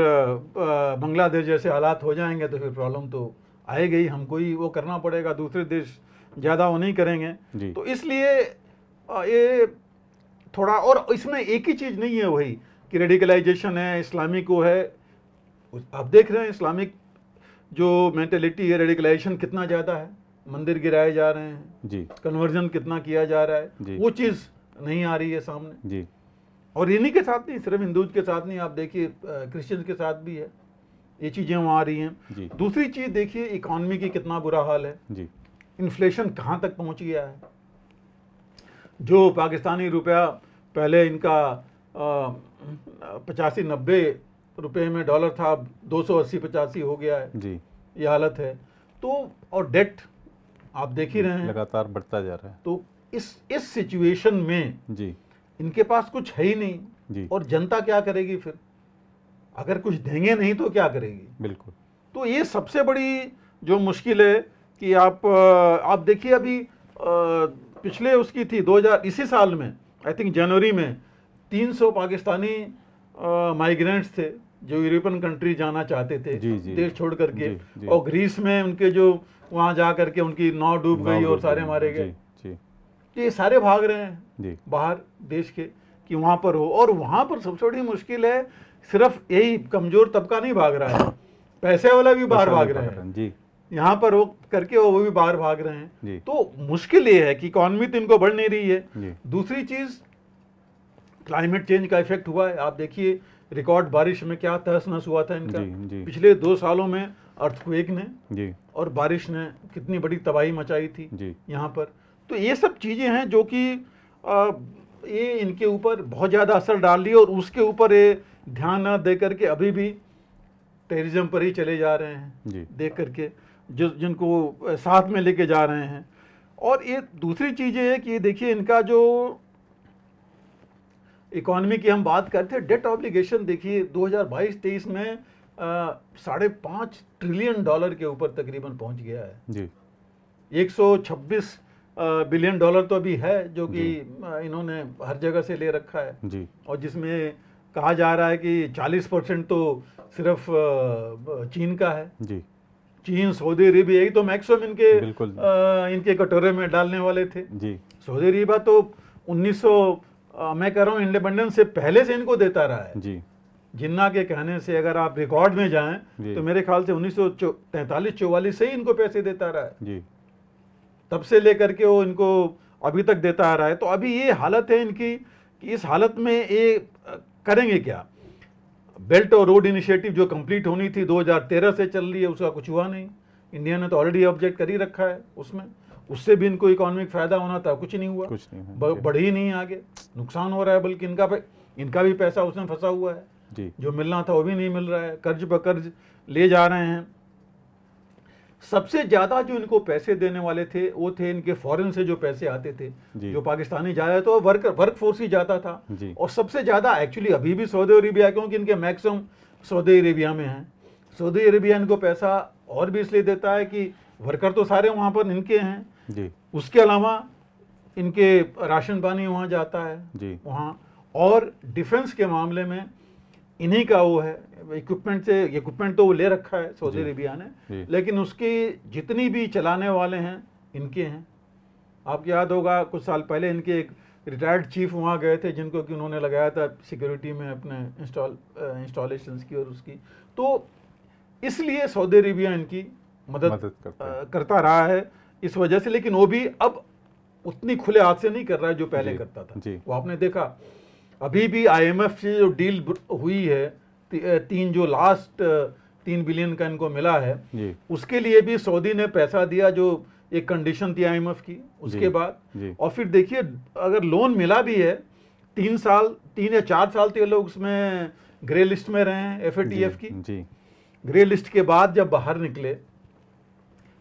Speaker 2: बांग्लादेश जैसे हालात हो जाएंगे तो फिर प्रॉब्लम तो आएगी ही, हमको ही वो करना पड़ेगा, दूसरे देश ज़्यादा वो नहीं करेंगे। तो इसलिए ये थोड़ा, और इसमें एक ही चीज़ नहीं है वही कि रेडिकलाइजेशन है, इस्लामिक वो है। आप देख रहे हैं इस्लामिक जो मेंटेलिटी है, रेडिकलाइजेशन कितना ज़्यादा है, मंदिर गिराए जा रहे हैं जी, कन्वर्जन कितना किया जा रहा है, वो चीज़ नहीं आ रही है सामने जी। और इन्हीं के साथ नहीं, सिर्फ हिंदूज के साथ नहीं, आप देखिए क्रिश्चियंस के साथ भी है, ये चीज़ें वहाँ आ रही हैं। दूसरी चीज़ देखिए इकॉनमी की कितना बुरा हाल है जी। इन्फ्लेशन कहाँ तक पहुँच गया है। जो पाकिस्तानी रुपया पहले इनका 85-90 रुपये में डॉलर था, अब 280-85 हो गया है जी। ये हालत है। तो और डेट आप देख ही रहे हैं
Speaker 1: लगातार बढ़ता जा रहा है।
Speaker 2: तो इस सिचुएशन में जी इनके पास कुछ है ही नहीं जी। और जनता क्या करेगी फिर, अगर कुछ देंगे नहीं तो क्या करेगी। बिल्कुल। तो ये सबसे बड़ी जो मुश्किल है कि आप देखिए अभी पिछले उसकी थी 2000 इसी साल में, आई थिंक जनवरी में 300 पाकिस्तानी माइग्रेंट्स थे जो यूरोपियन कंट्री जाना चाहते थे जी, जी, देश छोड़ करके जी, जी। और ग्रीस में उनके जो वहाँ जा करके उनकी नाव डूब गई और सारे मारे गए। तो ये सारे भाग रहे हैं बाहर देश के कि वहाँ पर हो। और वहाँ पर सबसे बड़ी मुश्किल है, सिर्फ यही कमजोर तबका नहीं भाग रहा है, पैसे वाला भी बाहर भाग रहे हैं जी। यहाँ पर हो करके वो भी बाहर भाग रहे हैं। तो मुश्किल ये है कि इकॉनमी तो इनको बढ़ नहीं रही है। दूसरी चीज क्लाइमेट चेंज का इफेक्ट हुआ है। आप देखिए रिकॉर्ड बारिश में क्या तहस नहस हुआ था इनका जी। पिछले 2 सालों में अर्थक्वेक ने जी। और बारिश ने कितनी बड़ी तबाही मचाई थी यहाँ पर। तो ये सब चीजें हैं जो कि ये इनके ऊपर बहुत ज्यादा असर डाल रही है और उसके ऊपर ये ध्यान न दे करके अभी भी टेररिज्म पर ही चले जा रहे हैं देख करके, जिनको साथ में लेके जा रहे हैं। और ये दूसरी चीज़ है कि देखिए इनका जो इकोनॉमी की हम बात करते हैं, डेट ऑब्लिगेशन देखिए 2022-23 में $5.5 ट्रिलियन के ऊपर तकरीबन पहुंच गया है जी। 126 बिलियन डॉलर तो अभी है जो कि इन्होंने हर जगह से ले रखा है
Speaker 1: जी।
Speaker 2: और जिसमें कहा जा रहा है कि 40% तो सिर्फ चीन का है जी। चीन, सऊदी अरेबिया, यही तो मैक्सिमम इनके कटोरे में डालने वाले थे जी। सऊदी अरेबिया तो 1900 मैं कह रहा हूँ इंडिपेंडेंस से पहले से इनको देता रहा है जी। जिन्ना के कहने से अगर आप रिकॉर्ड में जाएं तो मेरे ख्याल से 1943-44 से ही इनको पैसे देता रहा है जी। तब से लेकर के वो इनको अभी तक देता आ रहा है। तो अभी ये हालत है इनकी कि इस हालत में ये करेंगे क्या। बेल्ट और रोड इनिशिएटिव जो कंप्लीट होनी थी 2013 से चल रही है, उसका कुछ हुआ नहीं। इंडिया ने तो ऑलरेडी ऑब्जेक्ट कर ही रखा है उसमें, उससे भी इनको इकोनॉमिक फायदा होना था, कुछ नहीं हुआ, कुछ नहीं बढ़ ही नहीं, आगे नुकसान हो रहा है, बल्कि इनका भी पैसा उसमें फंसा हुआ है जी। जो मिलना था वो भी नहीं मिल रहा है, कर्ज पर कर्ज ले जा रहे हैं। सबसे ज्यादा जो इनको पैसे देने वाले थे वो थे इनके फॉरेन से जो पैसे आते थे, जो पाकिस्तानी जाया तो वर्क फोर्स ही जाता था और सबसे ज्यादा एक्चुअली अभी भी सऊदी अरेबिया, क्योंकि इनके मैक्सिमम सऊदी अरेबिया में हैं। सऊदी अरेबिया इनको पैसा और भी इसलिए देता है कि वर्कर तो सारे वहां पर इनके हैं जी। उसके अलावा इनके राशन पानी वहां जाता है वहां, और डिफेंस के मामले में इन्हीं का वो है, इक्विपमेंट तो वो ले रखा है सऊदी अरेबिया ने, लेकिन उसकी जितनी भी चलाने वाले हैं इनके हैं। आपको याद होगा कुछ साल पहले इनके एक रिटायर्ड चीफ वहाँ गए थे जिनको कि उन्होंने लगाया था सिक्योरिटी में अपने इंस्टॉलेशंस की और उसकी, तो इसलिए सऊदी अरेबिया इनकी मदद करता रहा है इस वजह से। लेकिन वो भी अब उतनी खुले हाथ से नहीं कर रहा है जो पहले करता था। वो आपने देखा अभी भी IMF से जो डील हुई है, जो लास्ट 3 बिलियन का इनको मिला है, उसके लिए भी सऊदी ने पैसा दिया, जो एक कंडीशन थी IMF की उसके बाद। और फिर देखिए अगर लोन मिला भी है 3 या 4 साल तो ये लोग उसमें ग्रे लिस्ट में रहे हैं FATF की। ग्रे लिस्ट के बाद जब बाहर निकले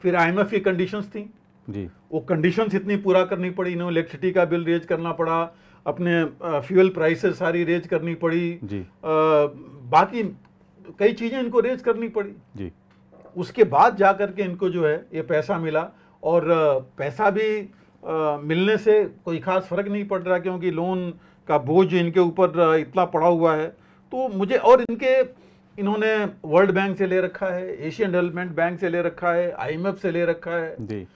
Speaker 2: फिर IMF की कंडीशंस थी जी। वो कंडीशंस इतनी पूरा करनी पड़ी, इन्हें इलेक्ट्रिसिटी का बिल रेज करना पड़ा, अपने फ्यूल प्राइसेस सारी रेज करनी पड़ी जी। बाकी कई चीजें इनको रेज करनी पड़ी जी। उसके बाद जा करके इनको जो है ये पैसा मिला, और पैसा भी मिलने से कोई खास फर्क नहीं पड़ रहा क्योंकि लोन का बोझ इनके ऊपर इतना पड़ा हुआ है। तो मुझे, और इन्होंने वर्ल्ड बैंक से ले रखा है, एशियन डेवलपमेंट बैंक से ले रखा है, IMF से ले रखा है जी।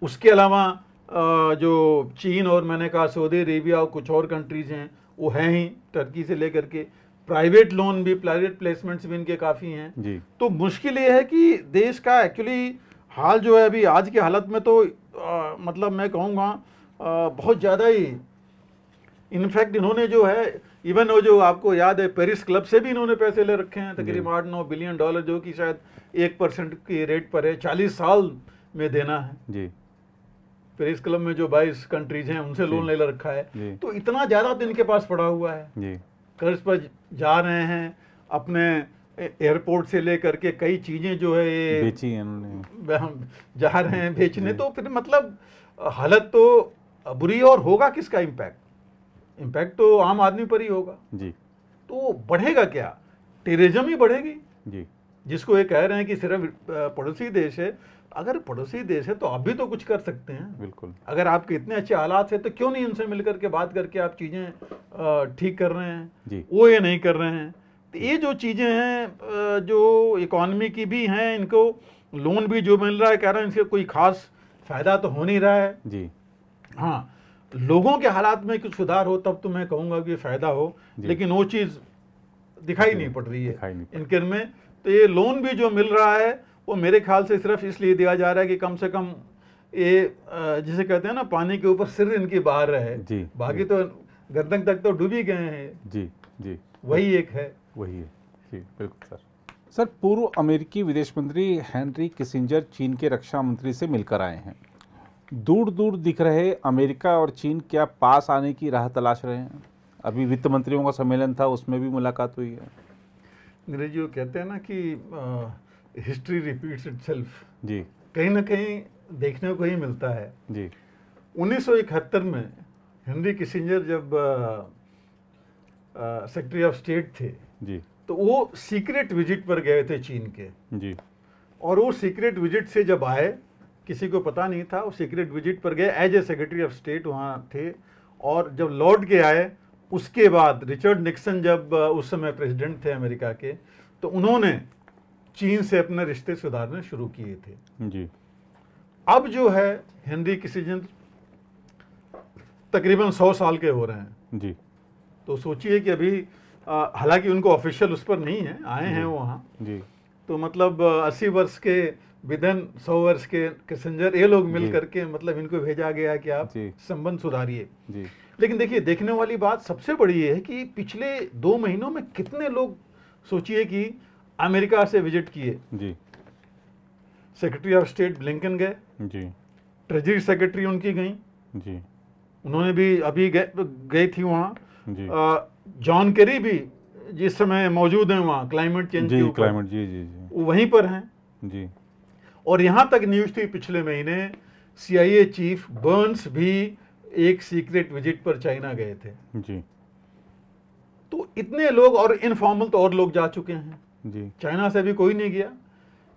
Speaker 2: उसके अलावा जो चीन और मैंने कहा सऊदी अरेबिया और कुछ और कंट्रीज हैं वो हैं ही, टर्की से लेकर के प्राइवेट लोन भी, प्राइवेट प्लेसमेंट्स भी इनके काफ़ी हैं जी। तो मुश्किल ये है कि देश का एक्चुअली हाल जो है अभी आज की हालत में तो मतलब मैं कहूँगा बहुत ज़्यादा ही, इनफैक्ट इन्होंने जो है इवन वो जो आपको याद है पेरिस क्लब से भी इन्होंने पैसे ले रखे हैं तकरीबन 8-9 बिलियन डॉलर, जो कि शायद 1% की रेट पर है, 40 साल में देना है जी। पेरिस क्लब में जो 22 कंट्रीज हैं उनसे लोन ले रखा है, तो इतना ज्यादा तो इनके पास पड़ा हुआ है, कर्ज पर जा रहे हैं, अपने एयरपोर्ट से लेकर के कई चीजें जो है ये बेची हैं उन्होंने, जा रहे हैं बेचने। तो फिर मतलब हालत तो बुरी, और होगा किसका इम्पैक्ट तो आम आदमी पर ही होगा जी। तो बढ़ेगा क्या, टेररिज्म ही बढ़ेगी जी। जिसको ये कह रहे हैं कि सिर्फ पड़ोसी देश है, अगर पड़ोसी देश है तो आप भी तो कुछ कर सकते हैं बिल्कुल। अगर आपके इतने अच्छे हालात है तो क्यों नहीं उनसे मिलकर के बात करके आप चीजें ठीक कर रहे हैं जी। वो ये नहीं कर रहे हैं। तो ये जो चीजें हैं जो इकोनॉमी की भी हैं, इनको लोन भी जो मिल रहा है कह रहे हैं इनसे कोई खास फायदा तो हो नहीं रहा है जी। हाँ, लोगों के हालात में कुछ सुधार हो तब तो मैं कहूँगा कि फायदा हो, लेकिन वो चीज़ दिखाई नहीं पड़ रही है इनके में। तो ये लोन भी जो मिल रहा है वो मेरे ख्याल से सिर्फ इसलिए दिया जा रहा है कि कम से कम ये जिसे कहते हैं ना पानी के ऊपर सिर इनकी बाहर रहे जी। बाकी तो गर्दन तक तो डूबी गए हैं जी जी। वही एक है,
Speaker 1: वही है जी बिल्कुल सर। पूर्व अमेरिकी विदेश मंत्री हेनरी किसिंजर चीन के रक्षा मंत्री से मिलकर आए हैं। दूर दूर दिख रहे अमेरिका और चीन क्या पास आने की राह तलाश रहे हैं? अभी वित्त मंत्रियों का सम्मेलन था, उसमें भी मुलाकात हुई है।
Speaker 2: नीरज जी कहते हैं ना कि हिस्ट्री रिपीट्स इटसेल्फ जी, कहीं ना कहीं देखने को ही मिलता है जी। 1971 में हेनरी किसिंजर जब सेक्रेटरी ऑफ स्टेट थे जी, तो वो सीक्रेट विजिट पर गए थे चीन के जी। और वो सीक्रेट विजिट से जब आए किसी को पता नहीं था। वो सीक्रेट विजिट पर गए, as a secretary of state वहाँ थे, और जब लौट के आए उसके बाद रिचर्ड निक्सन जब उस समय प्रेसिडेंट थे अमेरिका के, तो उन्होंने चीन से अपने रिश्ते सुधारने शुरू किए थे
Speaker 1: जी।
Speaker 2: अब जो है हेनरी किसिंजर तकरीबन 100 साल के हो रहे हैं
Speaker 1: जी।
Speaker 2: तो सोचिए कि अभी हालांकि उनको ऑफिशियल उस पर नहीं है, आए हैं वहाँ जी, तो मतलब 80 वर्ष के विदन 100 वर्ष के किसिंजर, ये लोग मिल करके मतलब इनको भेजा गया कि आप संबंध सुधारिए। लेकिन देखिए, देखने वाली बात सबसे बड़ी ये है कि पिछले 2 महीनों में कितने लोग, सोचिए कि अमेरिका से विजिट किए जी। सेक्रेटरी ऑफ स्टेट ब्लिंकन गए जी, ट्रेजरी सेक्रेटरी उनकी गई जी, उन्होंने भी अभी गई थी वहाँ जी। जॉन केरी भी जिस समय मौजूद हैं वहाँ क्लाइमेट चेंज के ऊपर, जी जी जी, वो वहीं पर हैं जी। और यहाँ तक न्यूज़ थी पिछले महीने CIA चीफ बर्न्स भी एक सीक्रेट विजिट पर चाइना गए थे जी। तो इतने लोग, और इनफॉर्मल तो और लोग जा चुके हैं जी। चाइना से भी कोई नहीं गया।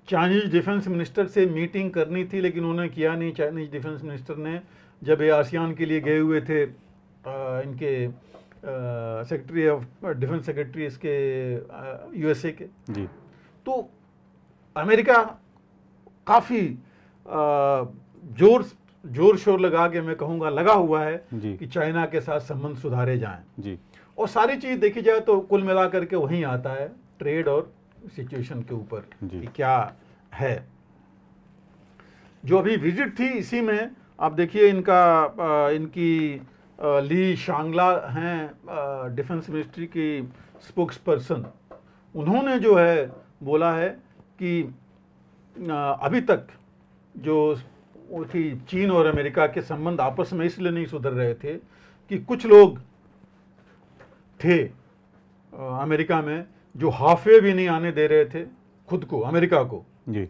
Speaker 2: चाइनीज डिफेंस मिनिस्टर से मीटिंग करनी थी लेकिन उन्होंने किया नहीं। चाइनीज डिफेंस मिनिस्टर ने, जब ये आसियान के लिए गए हुए थे, इनके सेक्रेटरी ऑफ डिफेंस सेक्रेटरी इसके USA के जी, तो अमेरिका काफ़ी जोर शोर लगा के, मैं कहूँगा लगा हुआ है कि चाइना के साथ संबंध सुधारे जाएं जी। और सारी चीज़ देखी जाए तो कुल मिला करके वहीं आता है, ट्रेड और सिचुएशन के ऊपर कि क्या है। जो अभी विजिट थी इसी में आप देखिए, इनकी ली शांगला हैं डिफेंस मिनिस्ट्री की स्पोक्स पर्सन, उन्होंने जो है बोला है कि अभी तक जो वो थी चीन और अमेरिका के संबंध आपस में इसलिए नहीं सुधर रहे थे कि कुछ लोग थे अमेरिका में जो हाफवे भी नहीं आने दे रहे थे खुद को, अमेरिका को जी,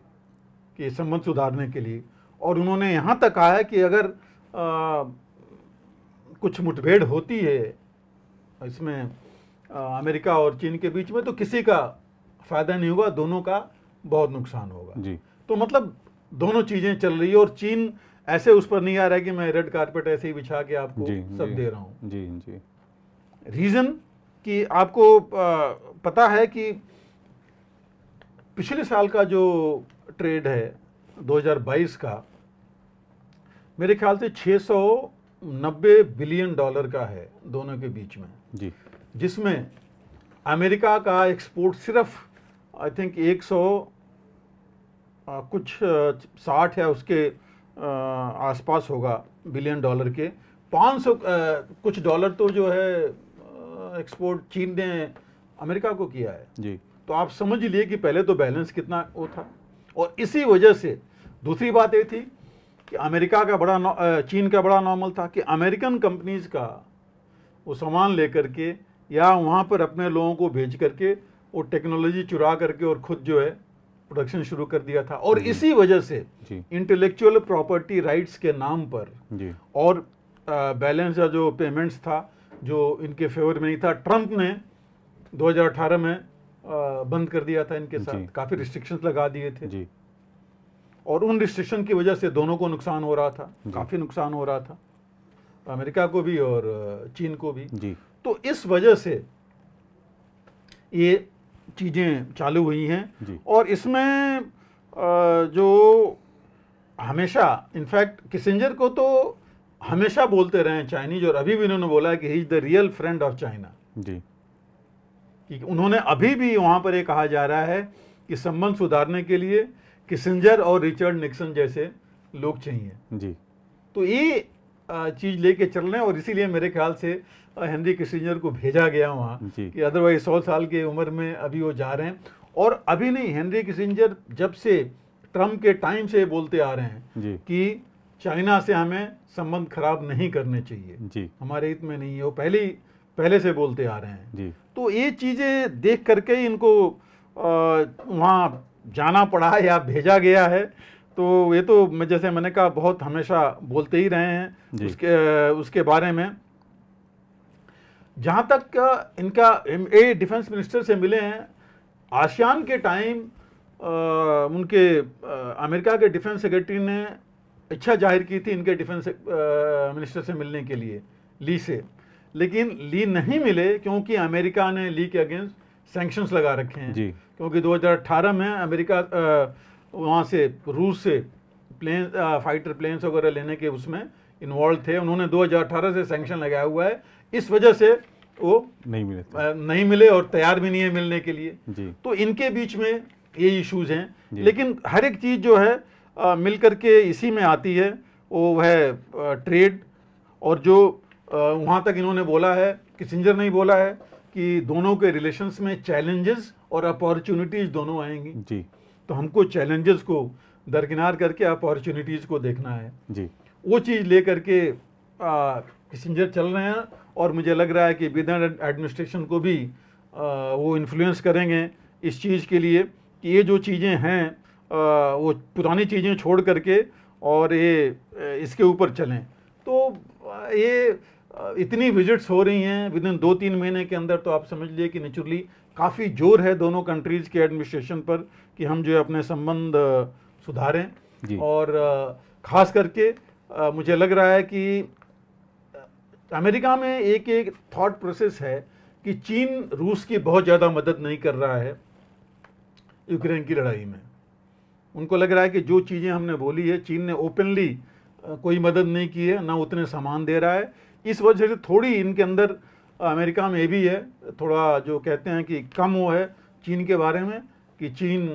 Speaker 2: कि संबंध सुधारने के लिए। और उन्होंने यहाँ तक कहा है कि अगर कुछ मुठभेड़ होती है इसमें अमेरिका और चीन के बीच में, तो किसी का फायदा नहीं होगा, दोनों का बहुत नुकसान होगा जी। तो मतलब दोनों चीजें चल रही है, और चीन ऐसे उस पर नहीं आ रहा है कि मैं रेड कारपेट ऐसे ही बिछा के आपको सब दे रहा हूँ जी जी। रीजन कि आपको पता है कि पिछले साल का जो ट्रेड है 2022 का, मेरे ख्याल से $690 बिलियन का है दोनों के बीच में जी, जिसमें अमेरिका का एक्सपोर्ट सिर्फ आई थिंक 100 कुछ 60 या उसके आसपास होगा बिलियन डॉलर के। 500 कुछ डॉलर तो जो है एक्सपोर्ट चीन ने अमेरिका को किया है जी। तो आप समझ लिए कि पहले तो बैलेंस कितना वो था। और इसी वजह से दूसरी बात ये थी कि अमेरिका का चीन का बड़ा नॉर्मल था कि अमेरिकन कंपनीज का वो सामान लेकर के या वहाँ पर अपने लोगों को भेज करके वो टेक्नोलॉजी चुरा करके और खुद जो है प्रोडक्शन शुरू कर दिया था। और इसी वजह से इंटेलेक्चुअल प्रॉपर्टी राइट्स के नाम पर जी, और बैलेंस या जो पेमेंट्स था जो इनके फेवर में नहीं था, ट्रंप ने 2018 में बंद कर दिया था इनके साथ, काफ़ी रिस्ट्रिक्शंस लगा दिए थे जी। और उन रिस्ट्रिक्शन की वजह से दोनों को नुकसान हो रहा था, काफ़ी नुकसान हो रहा था, अमेरिका को भी और चीन को भी जी। तो इस वजह से ये चीज़ें चालू हुई हैं। और इसमें जो हमेशा, इनफैक्ट किसिंजर को तो हमेशा बोलते रहे हैं चाइनीज, और अभी भी उन्होंने बोला कि he is the real friend of China ji. कि उन्होंने अभी भी वहाँ पर ये कहा जा रहा है कि संबंध सुधारने के लिए किसिंजर और रिचर्ड निक्सन जैसे लोग चाहिए जी। तो ये चीज़ लेके चल रहे हैं, और इसीलिए मेरे ख्याल से हेनरी किसिंजर को भेजा गया वहाँ कि अदरवाइज 100 साल की उम्र में अभी वो जा रहे हैं। और अभी नहीं, हेनरी किसिंजर जब से ट्रम्प के टाइम से बोलते आ रहे हैं कि चाइना से हमें संबंध खराब नहीं करने चाहिए जी, हमारे हित में नहीं है, वो पहले से बोलते आ रहे हैं जी। तो ये चीज़ें देख करके इनको वहाँ जाना पड़ा या भेजा गया है। तो ये तो मैं, जैसे मैंने कहा, बहुत हमेशा बोलते ही रहे हैं उसके बारे में। जहाँ तक इनका डिफेंस मिनिस्टर से मिले हैं, आसियान के टाइम उनके अमेरिका के डिफेंस सेक्रेटरी ने इच्छा जाहिर की थी इनके डिफेंस मिनिस्टर से मिलने के लिए, ली से, लेकिन ली नहीं मिले क्योंकि अमेरिका ने ली के अगेंस्ट सैंक्शंस लगा रखे हैं जी। क्योंकि 2018 में अमेरिका वहाँ से रूस से प्लेन फाइटर प्लेन्स वगैरह लेने के उसमें इन्वॉल्व थे, उन्होंने 2018 से सैंक्शन लगाया हुआ है, इस वजह से वो नहीं मिले और तैयार भी नहीं है मिलने के लिए जी। तो इनके बीच में ये इश्यूज हैं, लेकिन हर एक चीज़ जो है मिल करके इसी में आती है, वो है ट्रेड। और जो वहाँ तक इन्होंने बोला है, किसिंजर ने बोला है कि दोनों के रिलेशंस में चैलेंजेस और अपॉर्चुनिटीज दोनों आएंगी जी। तो हमको चैलेंजेस को दरकिनार करके अपॉर्चुनिटीज को देखना है जी। वो चीज़ लेकर के किसिंजर चल रहे हैं, और मुझे लग रहा है कि बिडेन एडमिनिस्ट्रेशन को भी वो इन्फ्लुएंस करेंगे इस चीज़ के लिए कि ये जो चीज़ें हैं वो पुरानी चीज़ें छोड़ करके और ये इसके ऊपर चलें। तो ये इतनी विजिट्स हो रही हैं विद इन 2-3 महीने के अंदर, तो आप समझ लिए कि नेचुरली काफ़ी जोर है दोनों कंट्रीज़ के एडमिनिस्ट्रेशन पर कि हम जो है अपने संबंध सुधारें। और ख़ास करके मुझे लग रहा है कि अमेरिका में एक थॉट प्रोसेस है कि चीन रूस की बहुत ज़्यादा मदद नहीं कर रहा है यूक्रेन की लड़ाई में। उनको लग रहा है कि जो चीज़ें हमने बोली है, चीन ने ओपनली कोई मदद नहीं की है, ना उतने सामान दे रहा है। इस वजह से थोड़ी इनके अंदर अमेरिका में भी है थोड़ा, जो कहते हैं कि कम वो है चीन के बारे में कि चीन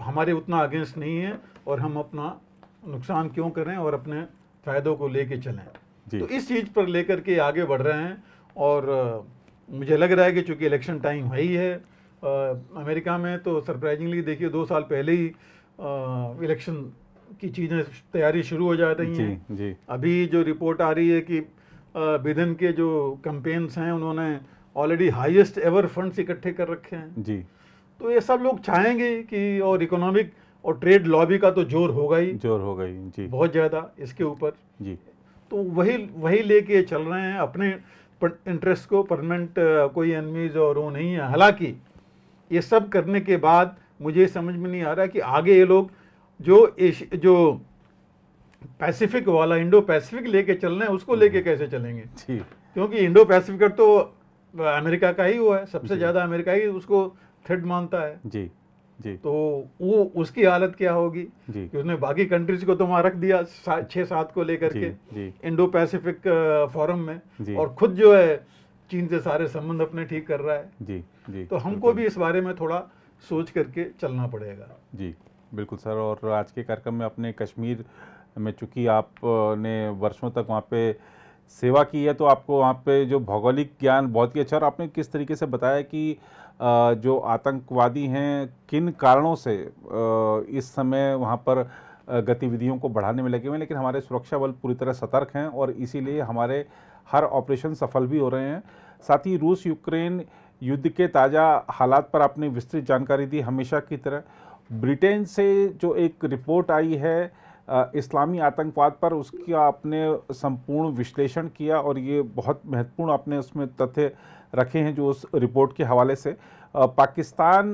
Speaker 2: हमारे उतना अगेंस्ट नहीं है और हम अपना नुकसान क्यों करें और अपने फ़ायदों को लेके चलें। तो इस चीज़ पर लेकर के आगे बढ़ रहे हैं। और मुझे लग रहा है कि चूँकि इलेक्शन टाइम है ही है अमेरिका में, तो सरप्राइजिंगली देखिए 2 साल पहले ही इलेक्शन की चीज़ें तैयारी शुरू हो जा रही हैं जी। अभी जो रिपोर्ट आ रही है कि बिडेन के जो कैंपेन्स हैं उन्होंने ऑलरेडी हाईएस्ट एवर फंड्स इकट्ठे कर रखे हैं जी। तो ये सब लोग चाहेंगे कि, और इकोनॉमिक और ट्रेड लॉबी का तो जोर होगा ही जी, बहुत ज़्यादा इसके ऊपर जी। तो वही लेके चल रहे हैं अपने इंटरेस्ट को, परमानेंट कोई एनमीज और वो नहीं है। हालांकि ये सब करने के बाद मुझे समझ में नहीं आ रहा है कि आगे ये लोग जो पैसिफिक वाला इंडो पैसिफिक लेके चल रहे हैं उसको लेके कैसे चलेंगे जी। क्योंकि इंडो पैसिफिक तो अमेरिका का ही हुआ है, सबसे ज़्यादा अमेरिका ही उसको थ्रेट मानता है जी जी। तो वो उसकी हालत क्या होगी कि उसने बाकी कंट्रीज को तो वहाँ रख दिया 6-7 को लेकर के इंडो पैसिफिक फोरम में, और खुद जो है चीन से सारे संबंध अपने ठीक कर रहा है जी जी। तो हमको भी इस बारे में थोड़ा सोच करके चलना पड़ेगा
Speaker 1: जी। बिल्कुल सर। और आज के कार्यक्रम में अपने कश्मीर में चूँकि आपने वर्षों तक वहाँ पे सेवा की है, तो आपको वहाँ पे जो भौगोलिक ज्ञान बहुत ही अच्छा, और आपने किस तरीके से बताया कि जो आतंकवादी हैं किन कारणों से इस समय वहाँ पर गतिविधियों को बढ़ाने में लगे हुए हैं, लेकिन हमारे सुरक्षा बल पूरी तरह सतर्क हैं और इसीलिए हमारे हर ऑपरेशन सफल भी हो रहे हैं। साथ ही रूस यूक्रेन युद्ध के ताज़ा हालात पर आपने विस्तृत जानकारी दी हमेशा की तरह। ब्रिटेन से जो एक रिपोर्ट आई है इस्लामी आतंकवाद पर, उसका आपने संपूर्ण विश्लेषण किया और ये बहुत महत्वपूर्ण आपने उसमें तथ्य रखे हैं जो उस रिपोर्ट के हवाले से पाकिस्तान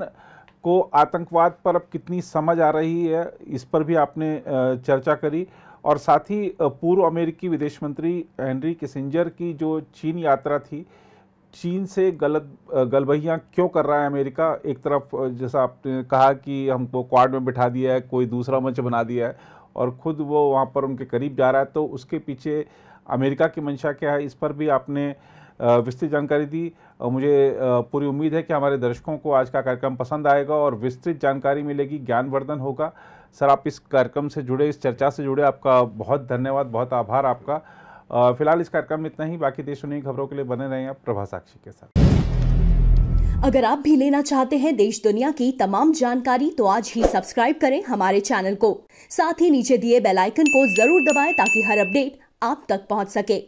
Speaker 1: को आतंकवाद पर अब कितनी समझ आ रही है इस पर भी आपने चर्चा करी। और साथ ही पूर्व अमेरिकी विदेश मंत्री हेनरी किसिंजर की जो चीन यात्रा थी, चीन से गलबहियाँ क्यों कर रहा है अमेरिका। एक तरफ जैसा आपने कहा कि हमको क्वाड में बिठा दिया है, कोई दूसरा मंच बना दिया है और ख़ुद वो वहाँ पर उनके करीब जा रहा है, तो उसके पीछे अमेरिका की मंशा क्या है, इस पर भी आपने विस्तृत जानकारी दी। मुझे पूरी उम्मीद है कि हमारे दर्शकों को आज का कार्यक्रम पसंद आएगा और विस्तृत जानकारी मिलेगी, ज्ञानवर्धन होगा। सर, आप इस कार्यक्रम से जुड़े, इस चर्चा से जुड़े, आपका बहुत धन्यवाद, बहुत आभार आपका। फिलहाल इस कार्यक्रम में इतना ही। बाकी देश दुनिया की खबरों के लिए बने रहें आप प्रभा साक्षी के साथ।
Speaker 3: अगर आप भी लेना चाहते हैं देश दुनिया की तमाम जानकारी, तो आज ही सब्सक्राइब करें हमारे चैनल को। साथ ही नीचे दिए बेल आइकन को जरूर दबाएं ताकि हर अपडेट आप तक पहुंच सके।